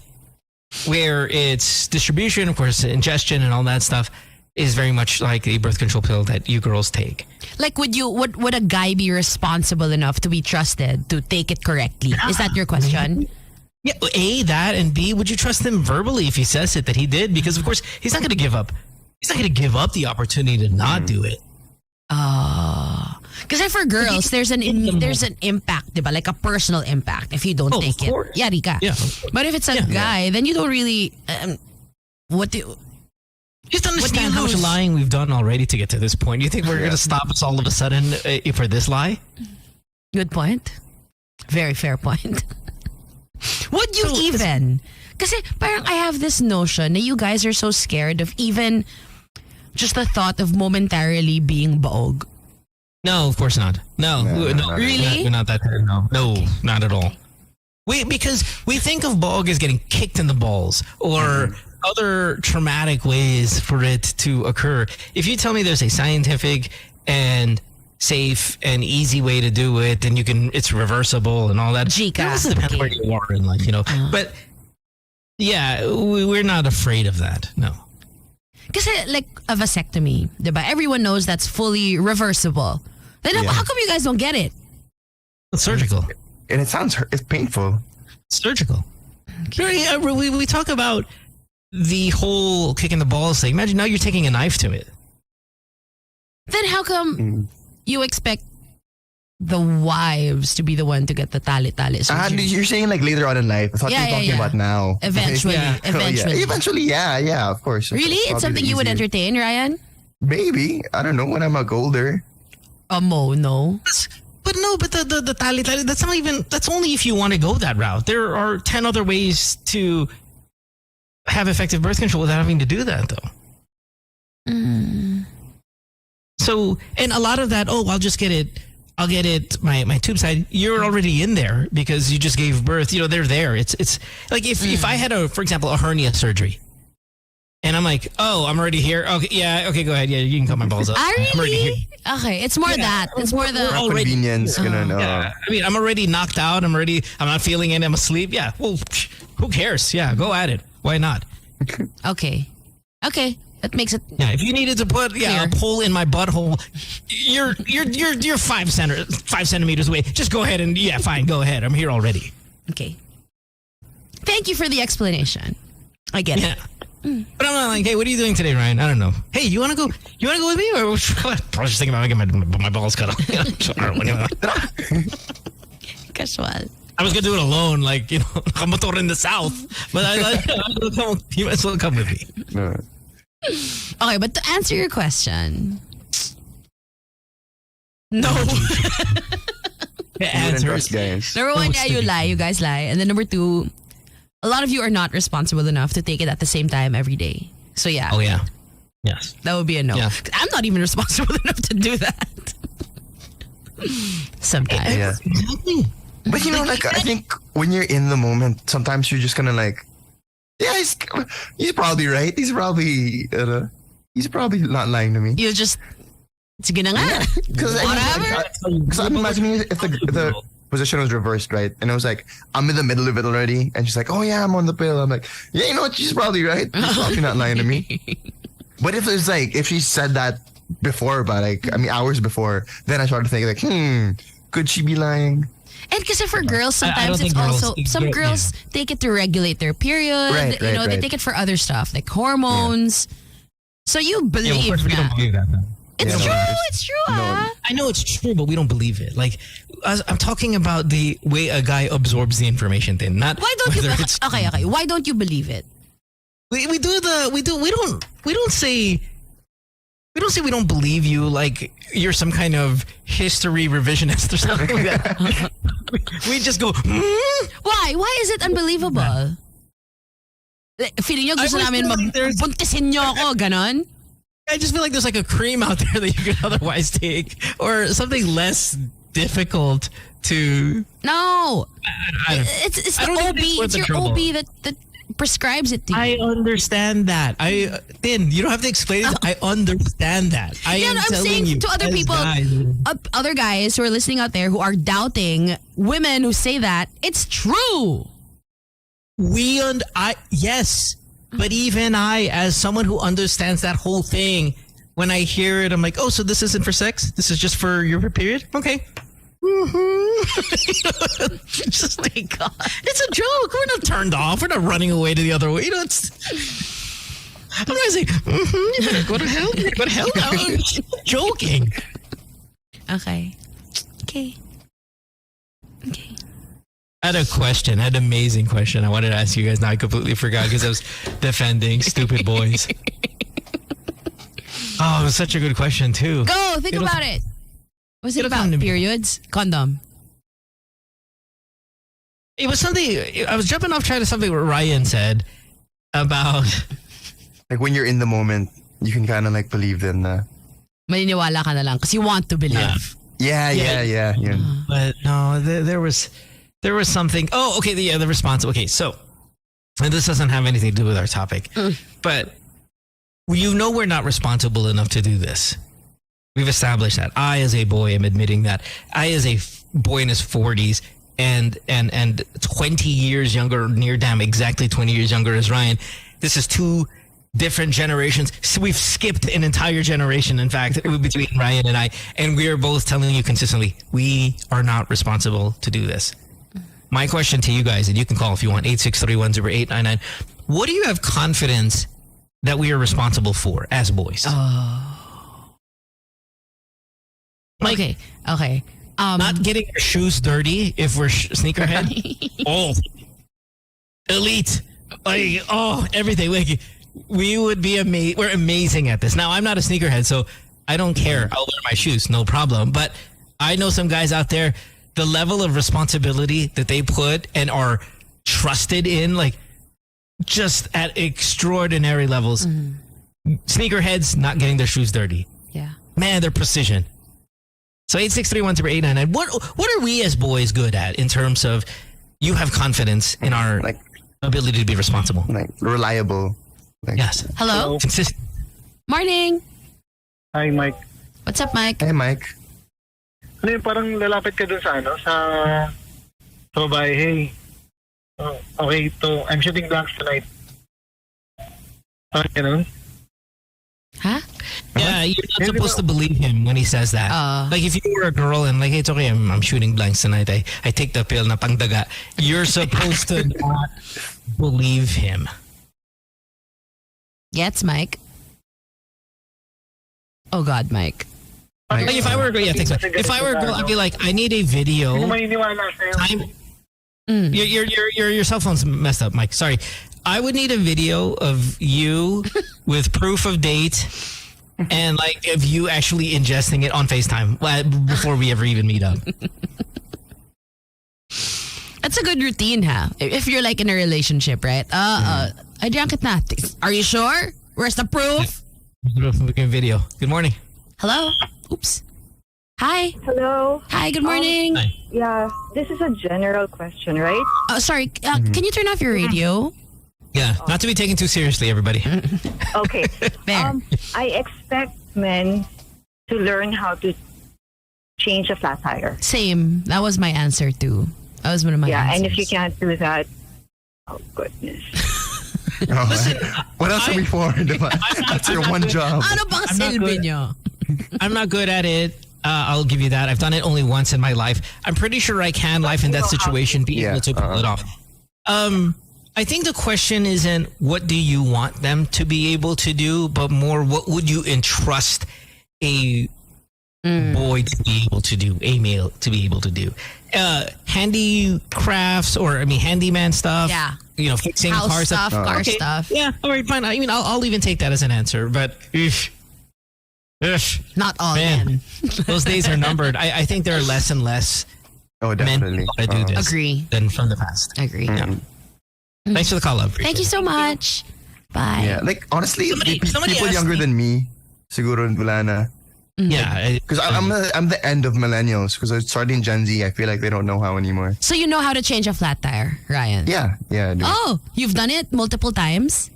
where it's distribution, of course, ingestion and all that stuff is very much like a birth control pill that you girls take. Like, would a guy be responsible enough to be trusted to take it correctly? Is that your question? Yeah, A, that, and B, would you trust him verbally if he says it that he did? Because of course he's not going to give up. He's not going to give up the opportunity to not do it. Because for girls, there's an impact, diba? Like a personal impact if you don't take it. Yari ka. Yeah. But if it's a guy, then you don't really. Just understand how much lying we've done already to get to this point. You think we're going to stop us all of a sudden for this lie? Good point. Very fair point. Would you even? Kasi parang I have this notion that you guys are so scared of even just the thought of momentarily being baog. No, of course not. No. Really? We're not that. No, not at all. Because we think of baog as getting kicked in the balls or other traumatic ways for it to occur. If you tell me there's a scientific and safe and easy way to do it, and it's reversible and all that. It also depends where you are in life, But yeah, we're not afraid of that. No. Because like a vasectomy, diba? Everyone knows that's fully reversible. Then how come you guys don't get it? It's surgical. And it's painful. It's surgical. Okay. We talk about the whole kick in the balls thing. Imagine now you're taking a knife to it. Then how come you expect the wives to be the one to get the tali-tali surgery? You're saying like later on in life. I thought you were talking about now. Eventually. Eventually, yeah, of course. Really? It's something you would entertain, Ryan? Maybe. I don't know, when I'm older. No. But But the tali, that's not even, that's only if you want to go that route. There are 10 other ways to have effective birth control without having to do that, though. So, and a lot of that, I'll get it, my tube side, you're already in there because you just gave birth. They're there. It's like if I had for example, a hernia surgery, and I'm like, I'm already here. Okay, yeah, okay, go ahead. Yeah, you can cut my balls up. Really? I'm already here. Okay, it's more that. It's more the convenience. Yeah. I mean, I'm already knocked out. I'm not feeling it. I'm asleep. Yeah. Well, who cares? Yeah, go at it. Why not? Okay. That makes it. Yeah, if you needed to put a pole in my butthole, you're 5 centimeters away. Just go ahead and fine, go ahead. I'm here already. Okay. Thank you for the explanation. I get it. But I'm not like, hey, what are you doing today, Ryan? I don't know. Hey, you wanna go with me? Or I was just thinking about getting my balls cut off. Casual. I was gonna do it alone, like kamotor in the south. But you might as well come with me. No. Okay, but to answer your question, no. Answers, guys. Number one, you lie. You guys lie. And then number two, a lot of you are not responsible enough to take it at the same time every day. So yeah. Oh yeah. Yes. That would be a no. Yeah. I'm not even responsible enough to do that. Sometimes. Yeah. Exactly. But I think when you're in the moment, sometimes you're just gonna like, yeah, he's probably right. He's probably not lying to me. You just, sige na nga. Because I'm imagining if the position was reversed, right? And it was like, I'm in the middle of it already. And she's like, oh yeah, I'm on the pill. I'm like, yeah, you know what? She's probably right. She's probably not lying to me. But if it's like, if she said that before, hours before, then I started thinking like, could she be lying? And because for girls, sometimes it's also, some girls take it to regulate their period. Right, they take it for other stuff, like hormones. Yeah. So you believe of course we don't believe that. It's true. I know it's true, but we don't believe it. Like, I'm talking about the way a guy absorbs the information then, not why don't you okay. Why don't you believe it? We don't say we don't believe you like you're some kind of history revisionist or something like that. We just go, Why? Why is it unbelievable? Feeling nyo gusto namin buntisin nyo ako, ganon? I just feel like there's like a cream out there that you could otherwise take or something less difficult to... No. It's the OB. It's your OB that prescribes it to you. I understand that. You don't have to explain it. I understand that. I'm saying you, to other people, other guys who are listening out there who are doubting women who say that, it's true. Yes. But even I, as someone who understands that whole thing, when I hear it, I'm like, oh, so this isn't for sex? This is just for your period? Okay. Just like, God. It's a joke. We're not turned off. We're not running away to the other way. I'm not saying, you better go to hell. You better go to hell now. I'm joking. Okay. I had a question. I had an amazing question. I wanted to ask you guys. Now I completely forgot because I was defending stupid boys. Oh, it was such a good question too. Go, think about it. Was it about periods? Condom. It was something, I was jumping off track to something what Ryan said about... Like when you're in the moment, you can kind of like believe them na. Maniniwala ka na lang because you want to believe. Yeah. But no, there was something... Oh, okay, the response. Okay, so, and this doesn't have anything to do with our topic, but we're not responsible enough to do this. We've established that. I, as a boy, am admitting that. I, as a boy in his 40s and 20 years younger, exactly 20 years younger as Ryan, this is two different generations. So we've skipped an entire generation, in fact, between Ryan and I, and we are both telling you consistently, we are not responsible to do this. My question to you guys, and you can call if you want, 863-10899. What do you have confidence that we are responsible for as boys? Okay. Not getting our shoes dirty if we're sneakerhead. Elite. Like, everything. Like, we would be we're amazing at this. Now, I'm not a sneakerhead, so I don't care. I'll wear my shoes, no problem. But I know some guys out there, the level of responsibility that they put and are trusted in, like, just at extraordinary levels. Sneakerheads not getting their shoes dirty. Yeah. Man, their precision. So 863-10899. What are we as boys good at in terms of you have confidence in our ability to be responsible? Like reliable. Like, yes. Hello? Consistent. Morning. Hi, Mike. What's up, Mike? Hey, Mike. Ano yung parang lalapit ka dun sa sa babae, hey, okay, I'm shooting blanks tonight. Parang ganun. Huh? Yeah, you're not supposed to believe him when he says that. Like if you were a girl and like, hey, it's okay, I'm shooting blanks tonight. I take the pill na pangdaga. You're supposed to not believe him. Yes, Mike. Oh God, Mike. Like if I were a girl, yeah, thanks. If I were a girl, I'd be like, I need a video. Your cell phone's messed up, Mike. Sorry. I would need a video of you with proof of date and like of you actually ingesting it on FaceTime before we ever even meet up. That's a good routine, ha? If you're like in a relationship, right? I drank it na. Are you sure? Where's the proof? Video. Good morning. Hello? Oops. Hi. Hello. Hi, good morning. Hi. Yeah, this is a general question, right? Sorry, can you turn off your radio? Yeah, not to be taken too seriously, everybody. Okay. Fair. I expect men to learn how to change a flat tire. Same. That was my answer too. That was one of my answers. And if you can't do that, oh goodness. Listen, what else are we for? That's your one job. Ano bang silbi nyo? I'm not good at it. I'll give you that. I've done it only once in my life. I'm pretty sure I can, life in that situation, be able to pull it off. I think the question isn't what do you want them to be able to do, but more what would you entrust a boy to be able to do, a male to be able to do. Handicrafts or, handyman stuff. Yeah. You know, fixing house car stuff, car stuff. Yeah, all right, fine. I mean, I'll even take that as an answer, but... Not all men. Those days are numbered. I think there are less and less men who want to do this Agree. than from the past. Agree. Yeah. Thanks for the call, love. Thank you so much. Bye. Yeah, like honestly, somebody people younger than me, siguro wala na. Yeah, because I'm the end of millennials. Because I started in Gen Z, I feel like they don't know how anymore. So you know how to change a flat tire, Ryan? Yeah, I do. Oh, you've done it multiple times?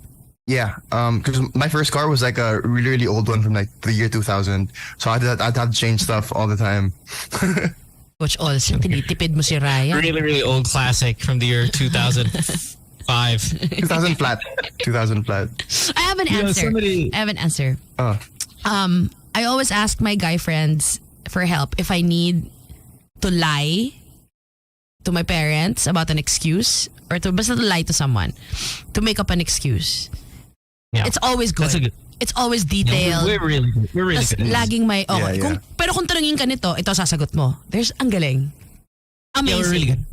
Yeah, because my first car was like a really, really old one from like the year 2000. So I'd have to change stuff all the time. Which also, tinitipid mo si Ryan. Really, really old classic from the year 2005. 2000 flat. 2000 flat. I have an answer. I have an answer. I always ask my guy friends for help if I need to lie to my parents about an excuse or to basta to lie to someone to make up an excuse. Yeah. It's always good. It's always detailed. We're really good. We're really good. Laging may, Yeah. Pero kung tanungin ka nito, ito sasagot mo. Ang galing. Amazing. Yeah, we're really good.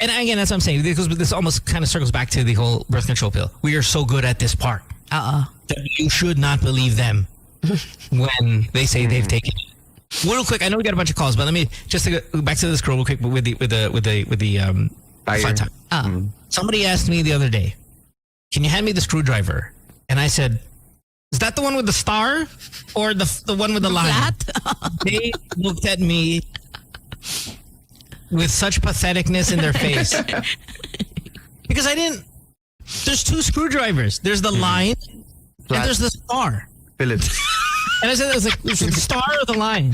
And again, that's what I'm saying. Because this almost kind of circles back to the whole birth control pill. We are so good at this part. That you should not believe them when they say they've taken it. Real quick, I know we got a bunch of calls, but let me just to go back to this girl real quick with the flat tire. Somebody asked me the other day, "Can you hand me the screwdriver?" And I said, "Is that the one with the star or the one with the line?" They looked at me with such patheticness in their face because I didn't. There's two screwdrivers. There's the line and there's the star. Phillips. And I said, "Is it the star or the line?"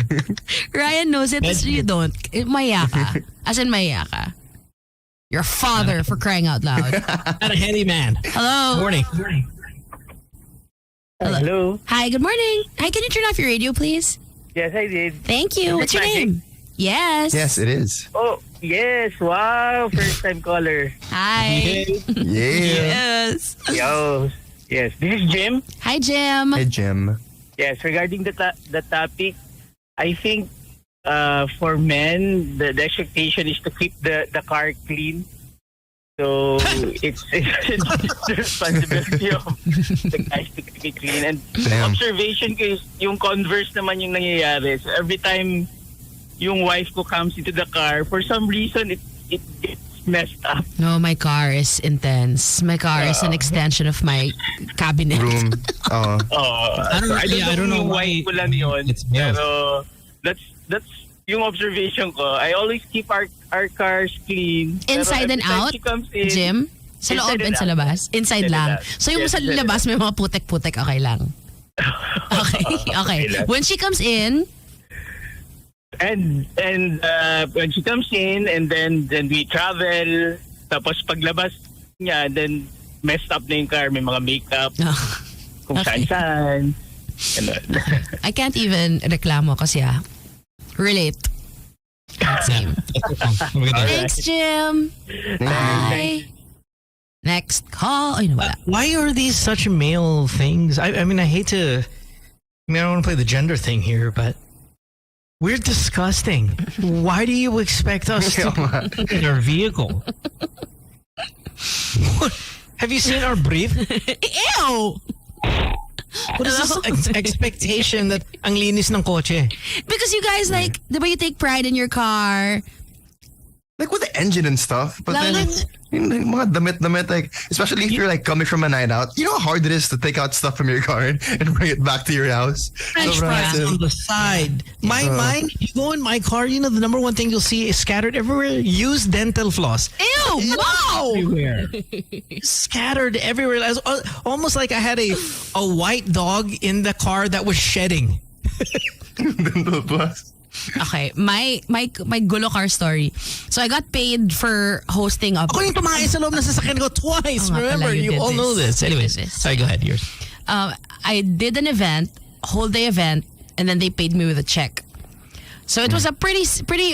Ryan knows it, but you don't. Maya ka. As in maya ka. Your father, for crying out loud. Not a handyman. Hello. Morning. Hello. Hi, good morning. Hi, can you turn off your radio, please? Yes, I did. Thank you. What's your name? Yes. Yes, it is. Oh, yes. Wow. First time caller. Hi. Yeah. Yes. Yo. Yes. This is Jim. Hi, Jim. Hey, Jim. Yes, regarding the topic, I think for men, the expectation is to keep the car clean. So it's the responsibility of the guys to keep it clean. And observation ko is yung converse naman yung nangyayari. So every time yung wife ko comes into the car, for some reason, it gets messed up. No, my car is intense. My car is an extension of my cabinet. Room. I don't know why ko lang yun. Pero that's yung observation ko. I always keep our cars clean. Inside and out, Jim? Sa loob and sa labas? Inside lang. So yung sa labas may mga putek-putek, okay lang. Okay. When she comes in, and when she comes in, and then we travel, tapos paglabas niya, then messed up na yung car, may mga makeup, kung saan-saan. I can't even reklamo kasi relate. Same. Thanks, Jim. Bye. Next call. Why are these such male things? I mean, I hate to. I don't want to play the gender thing here, but we're disgusting. Why do you expect us to in our vehicle? Have you seen our brief? Ew! What is this expectation that ang linis ng kotse? Because you guys diba you take pride in your car? Like with the engine and stuff. But then, mga damit, like, especially if you're like coming from a night out, you know how hard it is to take out stuff from your car and bring it back to your house? French fries on the side. Mine, you go in my car, the number one thing you'll see is scattered everywhere, used dental floss. Ew, wow! Everywhere. Scattered everywhere. Almost like I had a white dog in the car that was shedding. Dental floss. Okay, my gulo car story. So I got paid for hosting up. Ako yung tumahay sa loob ng sasakyan ko twice. Remember, you all know this. Anyways, sorry, go ahead. Yours. I did an event, whole day event, and then they paid me with a check. So it was a pretty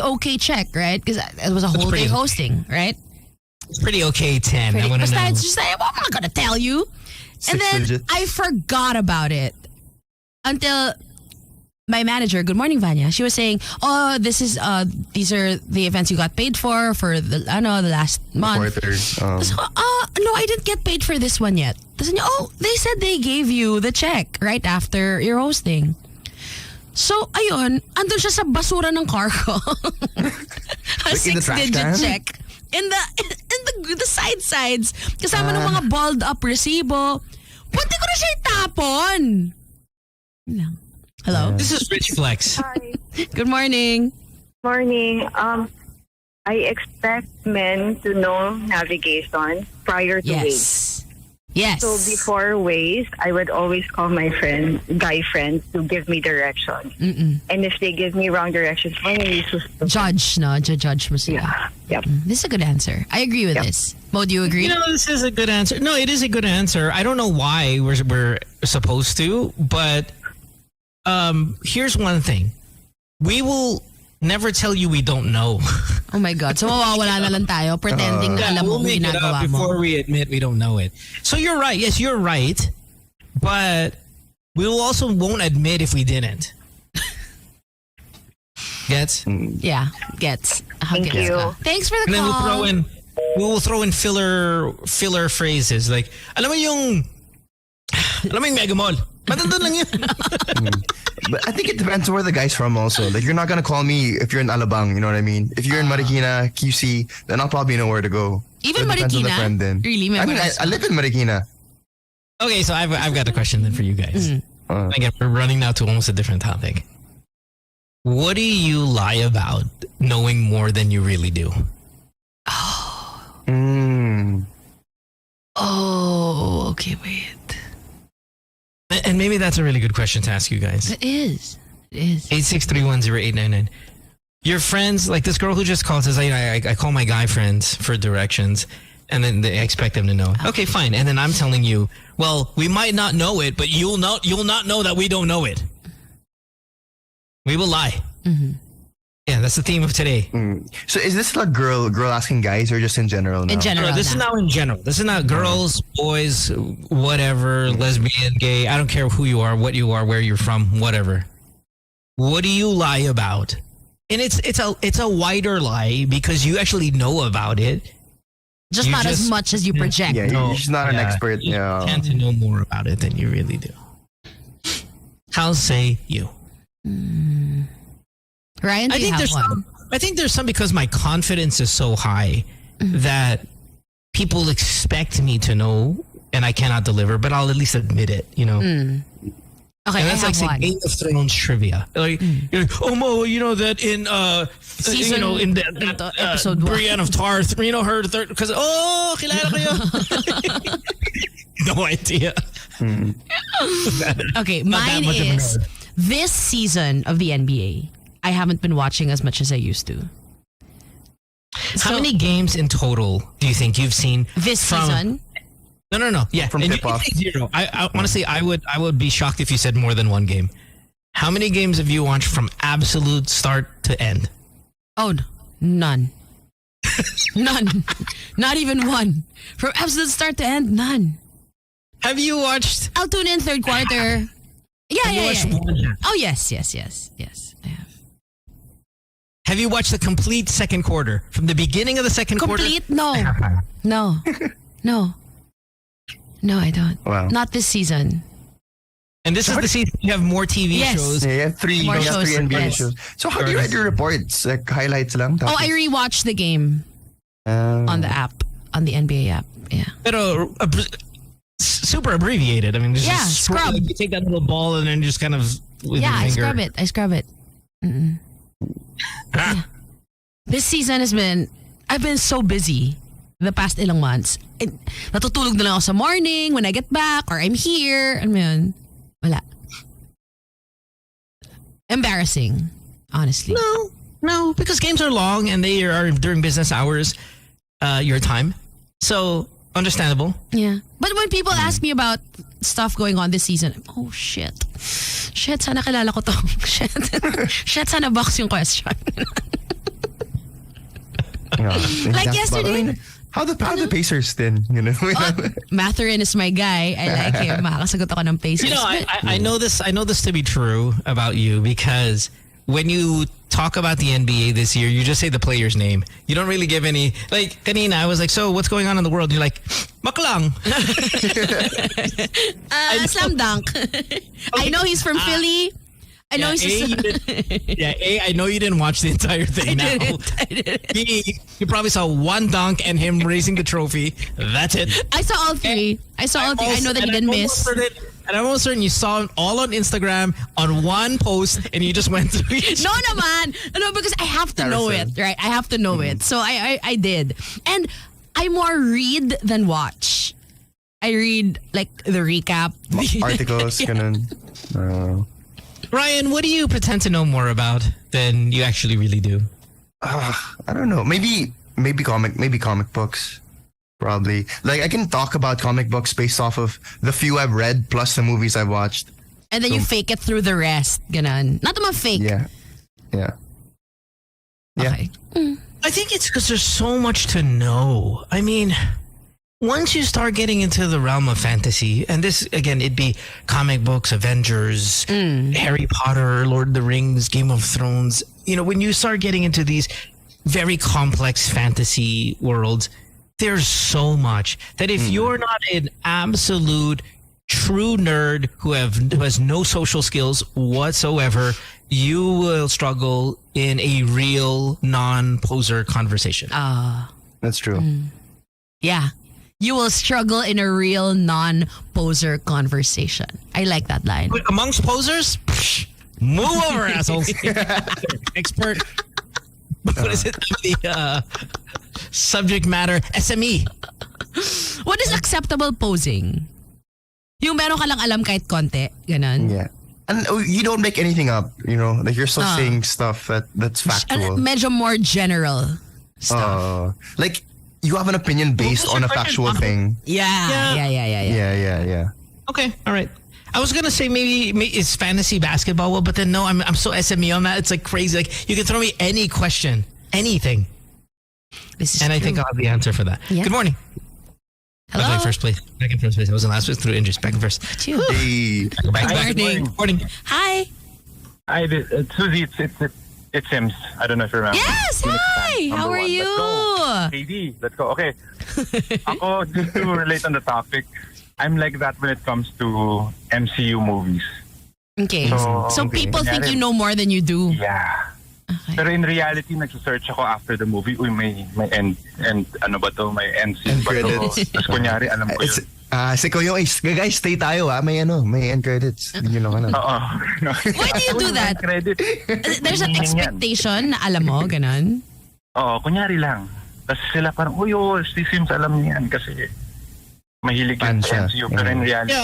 okay check, right? Because it was a whole day hosting, right? It's pretty okay, 10. I want to know. It's just like, I'm not gonna tell you. And then I forgot about it until my manager, good morning, Vanya. She was saying, these are the events you got paid for the last month. So, no, I didn't get paid for this one yet. They said they gave you the check right after your hosting. So, ayun, andun siya sa basura ng car ko. A 6-digit check. In the sides. Kasama ng mga balled up resibo. Punti ko na siya itapon. Hello? This is Rich Flex. Hi. Good morning. Morning. I expect men to know navigation prior to Waze. Yes. So before Waze, I would always call my guy friends to give me directions. And if they give me wrong directions, judge mo sila. Yeah. Yep. This is a good answer. I agree with this. Mo, do you agree? This is a good answer. No, it is a good answer. I don't know why we're supposed to, but here's one thing. We will never tell you we don't know. Oh my God. So mawawala na lang tayo pretending na alam mo we'll make ginagawa it up mo. before we admit we don't know it. So you're right. Yes, you're right. But we also won't admit if we didn't. Gets? Yeah, gets. Thank you. Thanks for the and call. Then we'll throw in filler phrases like, alam mo yung Mega Mall. Matandun lang yun. But I think it depends where the guy's from also. Like, you're not going to call me if you're in Alabang, you know what I mean? If you're in Marikina, QC, then I'll probably know where to go. Even so it depends on the Marikina? friend then. Really? I mean, I live in Marikina. Okay, so I've got a question then for you guys. Again, we're running now to almost a different topic. What do you lie about knowing more than you really do? Oh, okay, wait. And maybe that's a really good question to ask you guys. It is. 86310899. Your friends, like this girl who just called, says, I call my guy friends for directions, and then they expect them to know. Okay, fine. And then I'm telling you, well, we might not know it, but you'll not know that we don't know it. We will lie. Yeah, that's the theme of today. So is this like girl asking guys or just in general now? In general. No, this is now in general. This is not girls, boys, whatever, lesbian, gay. I don't care who you are, what you are, where you're from, whatever. What do you lie about? And it's a wider lie because you actually know about it. Just not as much as you project. Yeah, you're just not an expert. You tend to know more about it than you really do. How say you? Ryan, do you have one? I think there's some because my confidence is so high that people expect me to know and I cannot deliver, but I'll at least admit it, you know. Okay, and that's like saying Game of Thrones trivia. Like, you're like, oh Mo, you know that in Season, you know, in that episode Brienne of Tarth, you know her third because kilala ko yun. No idea. Okay, mine is this season of the NBA. I haven't been watching as much as I uswant to. How many games in total do you think you've seen this season? No. Yeah, from tip-off. Zero. I want to say I would be shocked if you said more than one game. How many games have you watched from absolute start to end? Oh, none. None. Not even one. From absolute start to end, none. Have you watched? I'll tune in third quarter. Yeah. Oh, yes. I have. Have you watched the complete second quarter? From the beginning of the second quarter? Complete? No. No, I don't. Wow. Not this season. And this is the season you have more TV shows. Yeah, you have three NBA shows. So how do you write your reports? Like highlights lang? Oh, I rewatched the game on the app, on the NBA app. Yeah. Pero super abbreviated. I mean, just scrub. Like, you take that little ball and then just kind of with your finger. I scrub it. Yeah. This season I've been so busy the past ilang months. Natutulog na lang ako sa morning when I get back or I'm here. Ano yun? Wala. Embarrassing, honestly. No, because games are long and they are during business hours, your time. So, understandable. Yeah. But when people ask me about stuff going on this season, oh shit. Shit, sana kilala ko to. Shit, sana box yung question. Like yesterday. How the Pacers then? You know, Matherin is my guy. I like him. Makakasagot ako ng Pacers. You know, I know this to be true about you because when you talk about the NBA this year, you just say the player's name. You don't really give any. Like kanina, I was like, so what's going on in the world? You're like, Maklang. Slam dunk. I know he's from Philly. I know he's I know you didn't watch the entire thing. I didn't. You probably saw one dunk and him raising the trophy. That's it. I saw all three. I know that you didn't miss. And I'm almost certain you saw it all on Instagram on one post and you just went through it. No, naman. No, because I have to know it, right? I have to know it. So I did. And I more read than watch. I read like the recap. Articles, ganun. Ryan, what do you pretend to know more about than you actually really do? I don't know. Maybe comic books. Probably. Like I can talk about comic books based off of the few I've read plus the movies I've watched. And then you fake it through the rest. Ganon. Not naman fake. Yeah. Okay. I think it's because there's so much to know. I mean, once you start getting into the realm of fantasy, and this, again, it'd be comic books, Avengers, Harry Potter, Lord of the Rings, Game of Thrones. You know, when you start getting into these very complex fantasy worlds, there's so much that if you're not an absolute true nerd who has no social skills whatsoever, you will struggle in a real non-poser conversation. That's true. Yeah. You will struggle in a real non-poser conversation. I like that line. But amongst posers, move over, assholes. Expert. What is it? The subject matter SME. What is acceptable posing? Yung meron ka lang alam kahit konti. Ganon. Yeah. And you don't make anything up, you know? Like you're still saying stuff that's factual. Medyo more general stuff. Like you have an opinion based on a factual thing. Yeah. Okay, all right. I was gonna say maybe it's fantasy basketball, but then no, I'm so SME on that. It's like crazy. Like you can throw me any question, anything, and I think I'll have the answer for that. Yeah. Good morning. Hello. I was like first place, back in first place. I was in last place through injuries. Back in first. Hey. Good morning. Hi. Hi, Susie. It's Sims. I don't know if you remember. Yes. Hi. How are you? KD, let's go. Okay. Ako, just to relate on the topic, I'm like that when it comes to MCU movies. Okay. So people think you know more than you do. Yeah. Pero in reality, nagsisearch ako after the movie. Uy, may end ano ba to? May end scene ba to? Tapos kunyari, alam ko yun. So yung guys, stay tayo may end credits. Yun lang ano. Oo. Why do you do that? There's an expectation na alam mo, ganun? Oo, kunyari lang. Tapos sila parang, si Sims alam niyan kasi mahilig yung MCU. Pero in reality,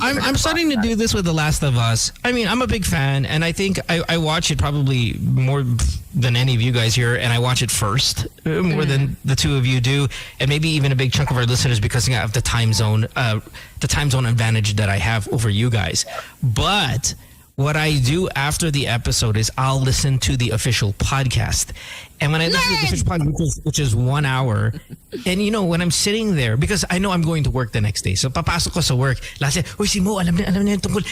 I'm starting to do this with The Last of Us. I mean, I'm a big fan, and I think I watch it probably more than any of you guys here, and I watch it first more than the two of you do, and maybe even a big chunk of our listeners because of the time zone advantage that I have over you guys. But what I do after the episode is I'll listen to the official podcast. And when I listen to the official podcast, which is 1 hour, and when I'm sitting there, because I know I'm going to work the next day. So papasok ko sa work, last si Mo, alam niya tungkol,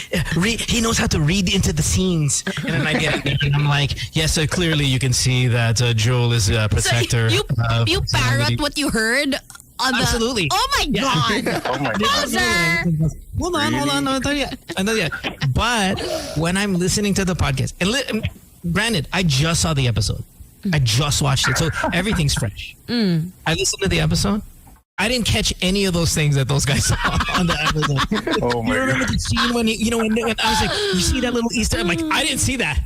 he knows how to read into the scenes. And then I get it, and I'm like, yes, so clearly you can see that Joel is a protector. So you parrot what you heard? Absolutely. Oh my God. Oh my God. Hold on. I'll tell you. But when I'm listening to the podcast, and granted, I just saw the episode. I just watched it, so everything's fresh. I listened to the episode. I didn't catch any of those things that those guys saw on the episode. Oh my You remember the scene when when I was like, you see that little Easter? I'm like, I didn't see that.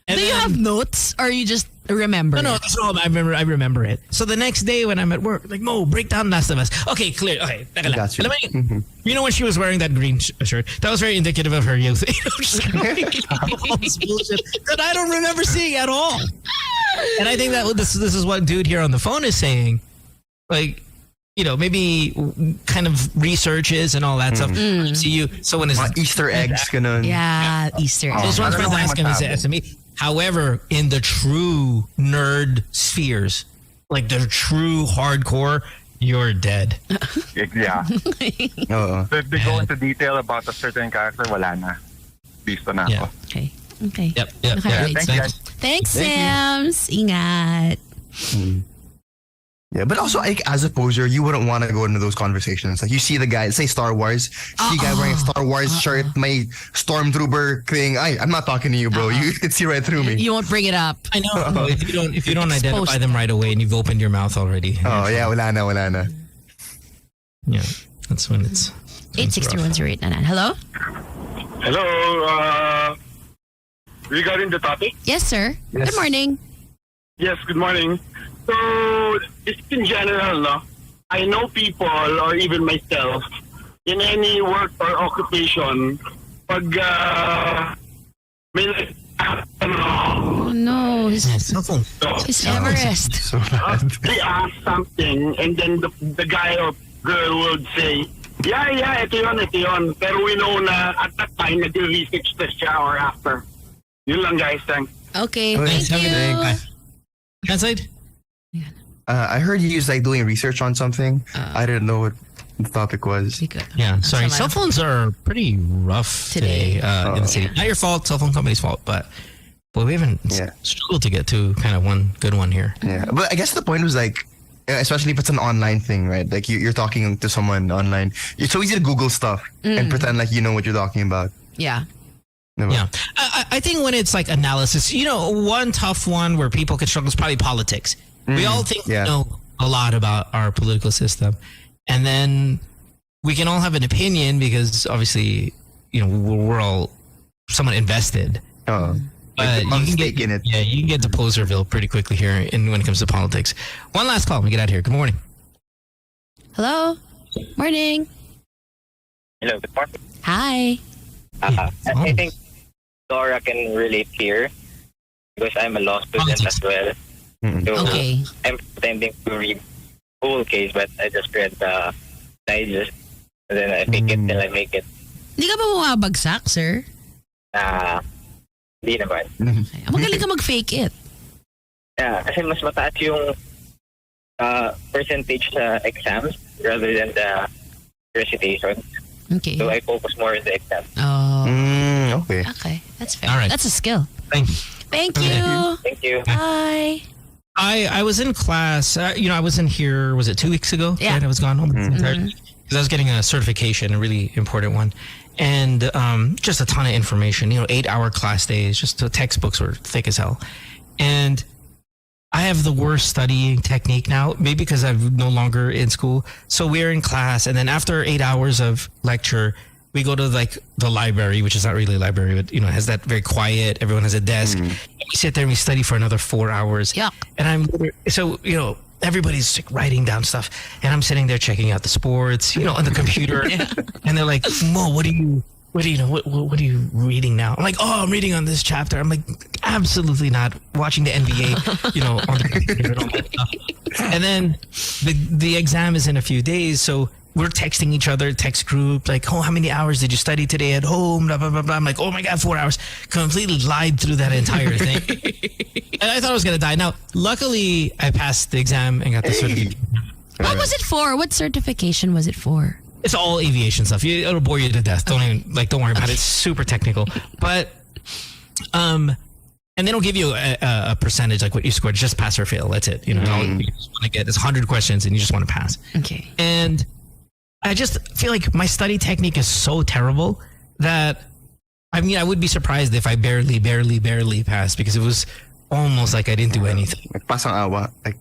And do you have notes, or you just remember? No, that's all. I remember it. So the next day when I'm at work, like, Mo, break down Last of Us. Okay, clear. Okay, teka lang. Got you. Alam mo, you know when she was wearing that green shirt? That was very indicative of her youth. All this bullshit that I don't remember seeing at all. And I think that this is what dude here on the phone is saying. Like, maybe kind of researches and all that stuff. See you. So when it's Easter eggs, ganun. Yeah, Easter eggs. This one's friends ask him is SME. However, in the true nerd spheres, like the true hardcore, you're dead. Yeah. So if they go into detail about a certain character, wala na. Visto na ako. Okay. Yep. Thanks, guys. Thanks, Sams. Ingat. Yeah, but also as a poser, you wouldn't want to go into those conversations. Like you see the guy, say Star Wars, see a guy wearing a Star Wars shirt, my stormtrooper thing. I'm not talking to you, bro. You can see right through me. You won't bring it up. I know. If you don't identify them right away and you've opened your mouth already. Oh yeah, wala na. Yeah, that's when it's 8610899. Hello. Hello. Regarding the topic. Yes, sir. Yes. Good morning. Yes. Good morning. So, just in general, no, I know people or even myself in any work or occupation, pag may Oh no, his Everest. So bad. they ask something and then the guy or girl would say, yeah, ito yun. Pero we know na at that time, nag-research na siya or after. Yun lang, guys. Thanks. Okay, thank you. Translate? I heard you was like doing research on something. I didn't know what the topic was. Yeah, sorry. Cell phones are pretty rough today in the city. Not your fault, cell phone company's fault, but we haven't struggled to get to kind of one good one here. Yeah, but I guess the point was like, especially if it's an online thing, right? Like you're talking to someone online. It's so easy to Google stuff and pretend like you know what you're talking about. Yeah. No, yeah, I think when it's like analysis, one tough one where people can struggle is probably politics. We all think we know a lot about our political system, and then we can all have an opinion because obviously, we're all somewhat invested. Oh, but you can get in it. Yeah, you can get to Poserville pretty quickly here when it comes to politics. One last call. We get out of here. Good morning. Hello. Morning. Hello. Good morning. Hi. I think Dora can relate here because I'm a law student as well. So I'm pretending to read whole case, but I just read the digest and then I fake it till I make it. Hindi ka ba bumabagsak, sir? Hindi naman. Magaling ka mag-fake it. Yeah, kasi mas mataas yung percentage sa exams rather than the recitation. Okay. So I focus more on the exam. Oh. Okay. Okay, that's fair. All right. That's a skill. Thank you. Thank you. Thank you. Bye. I was in class, I was in here, was it 2 weeks ago? Yeah. Right? I was gone home because I was getting a certification, a really important one. And just a ton of information, 8-hour class days, just the textbooks were thick as hell. And I have the worst studying technique now, maybe because I'm no longer in school. So we're in class, and then after 8 hours of lecture, we go to like the library, which is not really a library, but you know, has that very quiet. Everyone has a desk. And we sit there and we study for another 4 hours. Yeah. And everybody's like writing down stuff, and I'm sitting there checking out the sports, on the computer. And they're like, Mo, what are you reading now? I'm like, I'm reading on this chapter. I'm like, absolutely not watching the NBA, on the computer and all that stuff. And then the exam is in a few days, so we're texting each other, text group, like, how many hours did you study today at home? Blah, blah, blah, blah. I'm like, oh my God, 4 hours. Completely lied through that entire thing. And I thought I was going to die. Now, luckily, I passed the exam and got the certificate. What was it for? What certification was it for? It's all aviation stuff. It'll bore you to death. Don't worry about it. It's super technical. But, and they don't give you a percentage like what you scored. It's just pass or fail. That's it. You just want to get 100 questions and you just want to pass. Okay. And I just feel like my study technique is so terrible that, I would be surprised if I barely passed, because it was almost like I didn't do anything. Like pasang awa. Like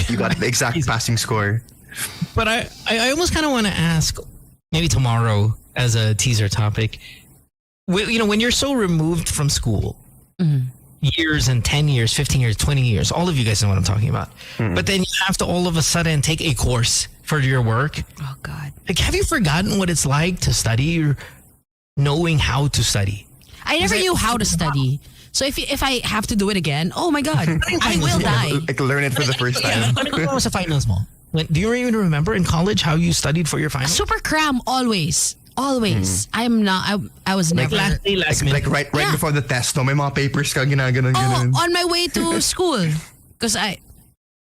you got the exact passing score. But I almost kind of want to ask, maybe tomorrow as a teaser topic, when you're so removed from school, years and 10 years, 15 years, 20 years, all of you guys know what I'm talking about. But then you have to all of a sudden take a course for your work. Oh God. Like, have you forgotten what it's like to study, or knowing how to study? I never knew how to study. So if I have to do it again, oh my God, I will die. Like learn it for the first time. What was the finals mo? Do you even remember in college how you studied for your finals? Super cram, always. I'm not, I was never. Last minute. Like right before the test, no, may mga papers ka ginaganon. On my way to school. Because I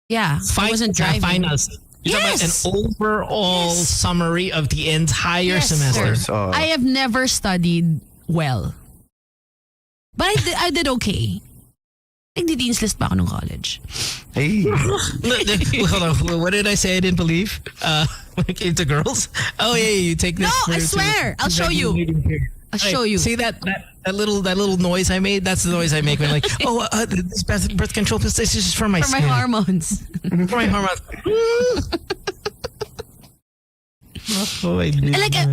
wasn't driving. Finals. You're talking about an overall summary of the entire semester. So, I have never studied well. But I did okay. Nagdi-dean's list pa ako nung college. Hey. Hold on. What did I say I didn't believe? When it came to girls? Oh, yeah, you take this. No, I swear. I'll show you. I'll show you. See that little noise I made? That's the noise I make when like, this birth control pill, this is for my skin. For my hormones. For my hormones.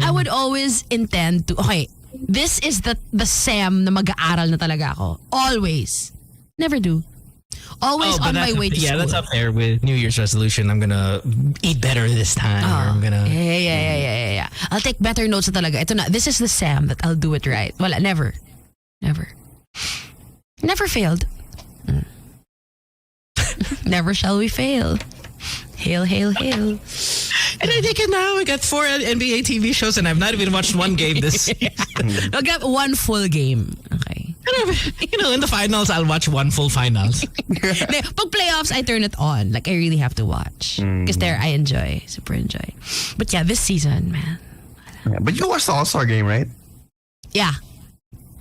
I would always intend to, okay, this is the SEM na mag-aaral na talaga ako. Always. Never do. Always on my way to school. Yeah, that's up there with New Year's resolution. I'm gonna eat better this time. Or I'm gonna... Yeah. I'll take better notes na talaga. Ito na, this is the SEM that I'll do it right. Wala, never. Never failed. Never shall we fail. Hail, hail, hail. And I think now we got 4 NBA TV shows and I've not even watched one game this season. I got one full game. Okay. In the finals, I'll watch one full finals. Pag playoffs, I turn it on. Like, I really have to watch. Because there, I enjoy. Super enjoy. But yeah, this season, man. Yeah, but you watched the All-Star game, right? Yeah.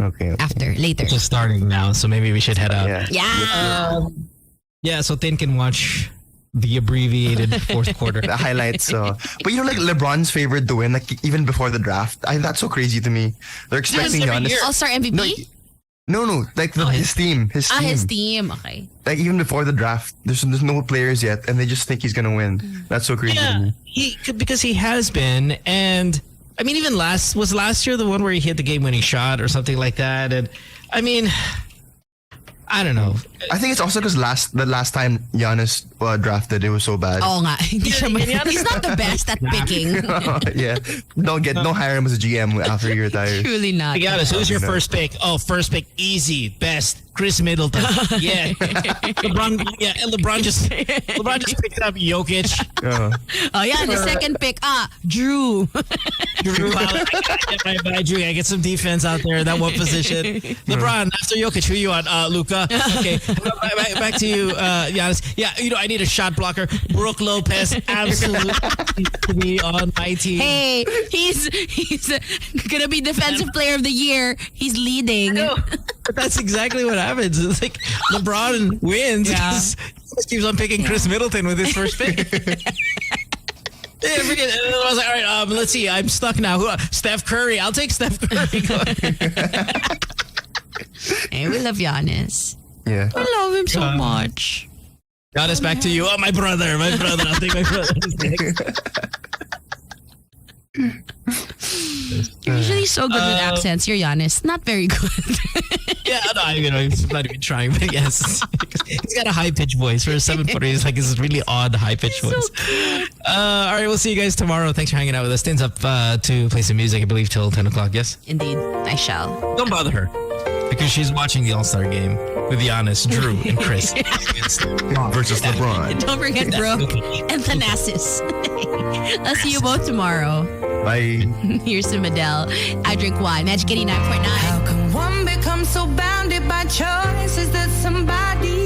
Okay. After, later. It's just starting now, so maybe we should head out. Yeah. So Tin can watch the abbreviated fourth quarter. The highlights. But like LeBron's favorite to win, like even before the draft. That's so crazy to me. They're expecting Giannis. All-Star MVP? No. Like his team. His team. Okay. Like even before the draft, there's no players yet, and they just think he's gonna win. That's so crazy to me. Because he has been, and I mean, even last year the one where he hit the game-winning shot or something like that, and I mean, I don't know. I think it's also because the last time Giannis drafted, it was so bad. Oh nga. He's not the best at picking. Yeah. Don't hire him as a GM after you retire. Truly not. Giannis, who's your first pick? Oh, first pick, easy, best, Chris Middleton. Yeah. LeBron just picked up Jokic. The second pick, Drew. Drew, I get some defense out there, that one position. LeBron, after Jokic, who you want? Luka. Okay, back to you, Giannis. Yeah, I need a shot blocker. Brooke Lopez, absolutely to be on my team. Hey, he's gonna be defensive player of the year. He's leading. But that's exactly what happens. It's like LeBron wins. Yeah. He keeps on picking Chris Middleton with his first pick. Yeah, I was like, all right, let's see. I'm stuck now. Steph Curry. I'll take Steph Curry. Hey, we love Giannis. Yeah. I love him so much. Giannis, back to you. Oh, my brother. I'll take my brother. You're usually so good with accents. You're Giannis. Not very good. Yeah, no, he's not even trying, but yes. He's got a high-pitched voice. For a 7-footer, he's like this really odd high-pitched voice. All right, we'll see you guys tomorrow. Thanks for hanging out with us. Tin's up to play some music, I believe, till 10 o'clock, yes? Indeed, I shall. Don't bother her, because she's watching the All-Star game with Giannis, Drew, and Chris. Versus LeBron. Don't forget Brooke and Thanasis. I'll see you both tomorrow. Bye. Here's some Adele. I drink wine. Magic 89.9. How can one become so bounded by choices that somebody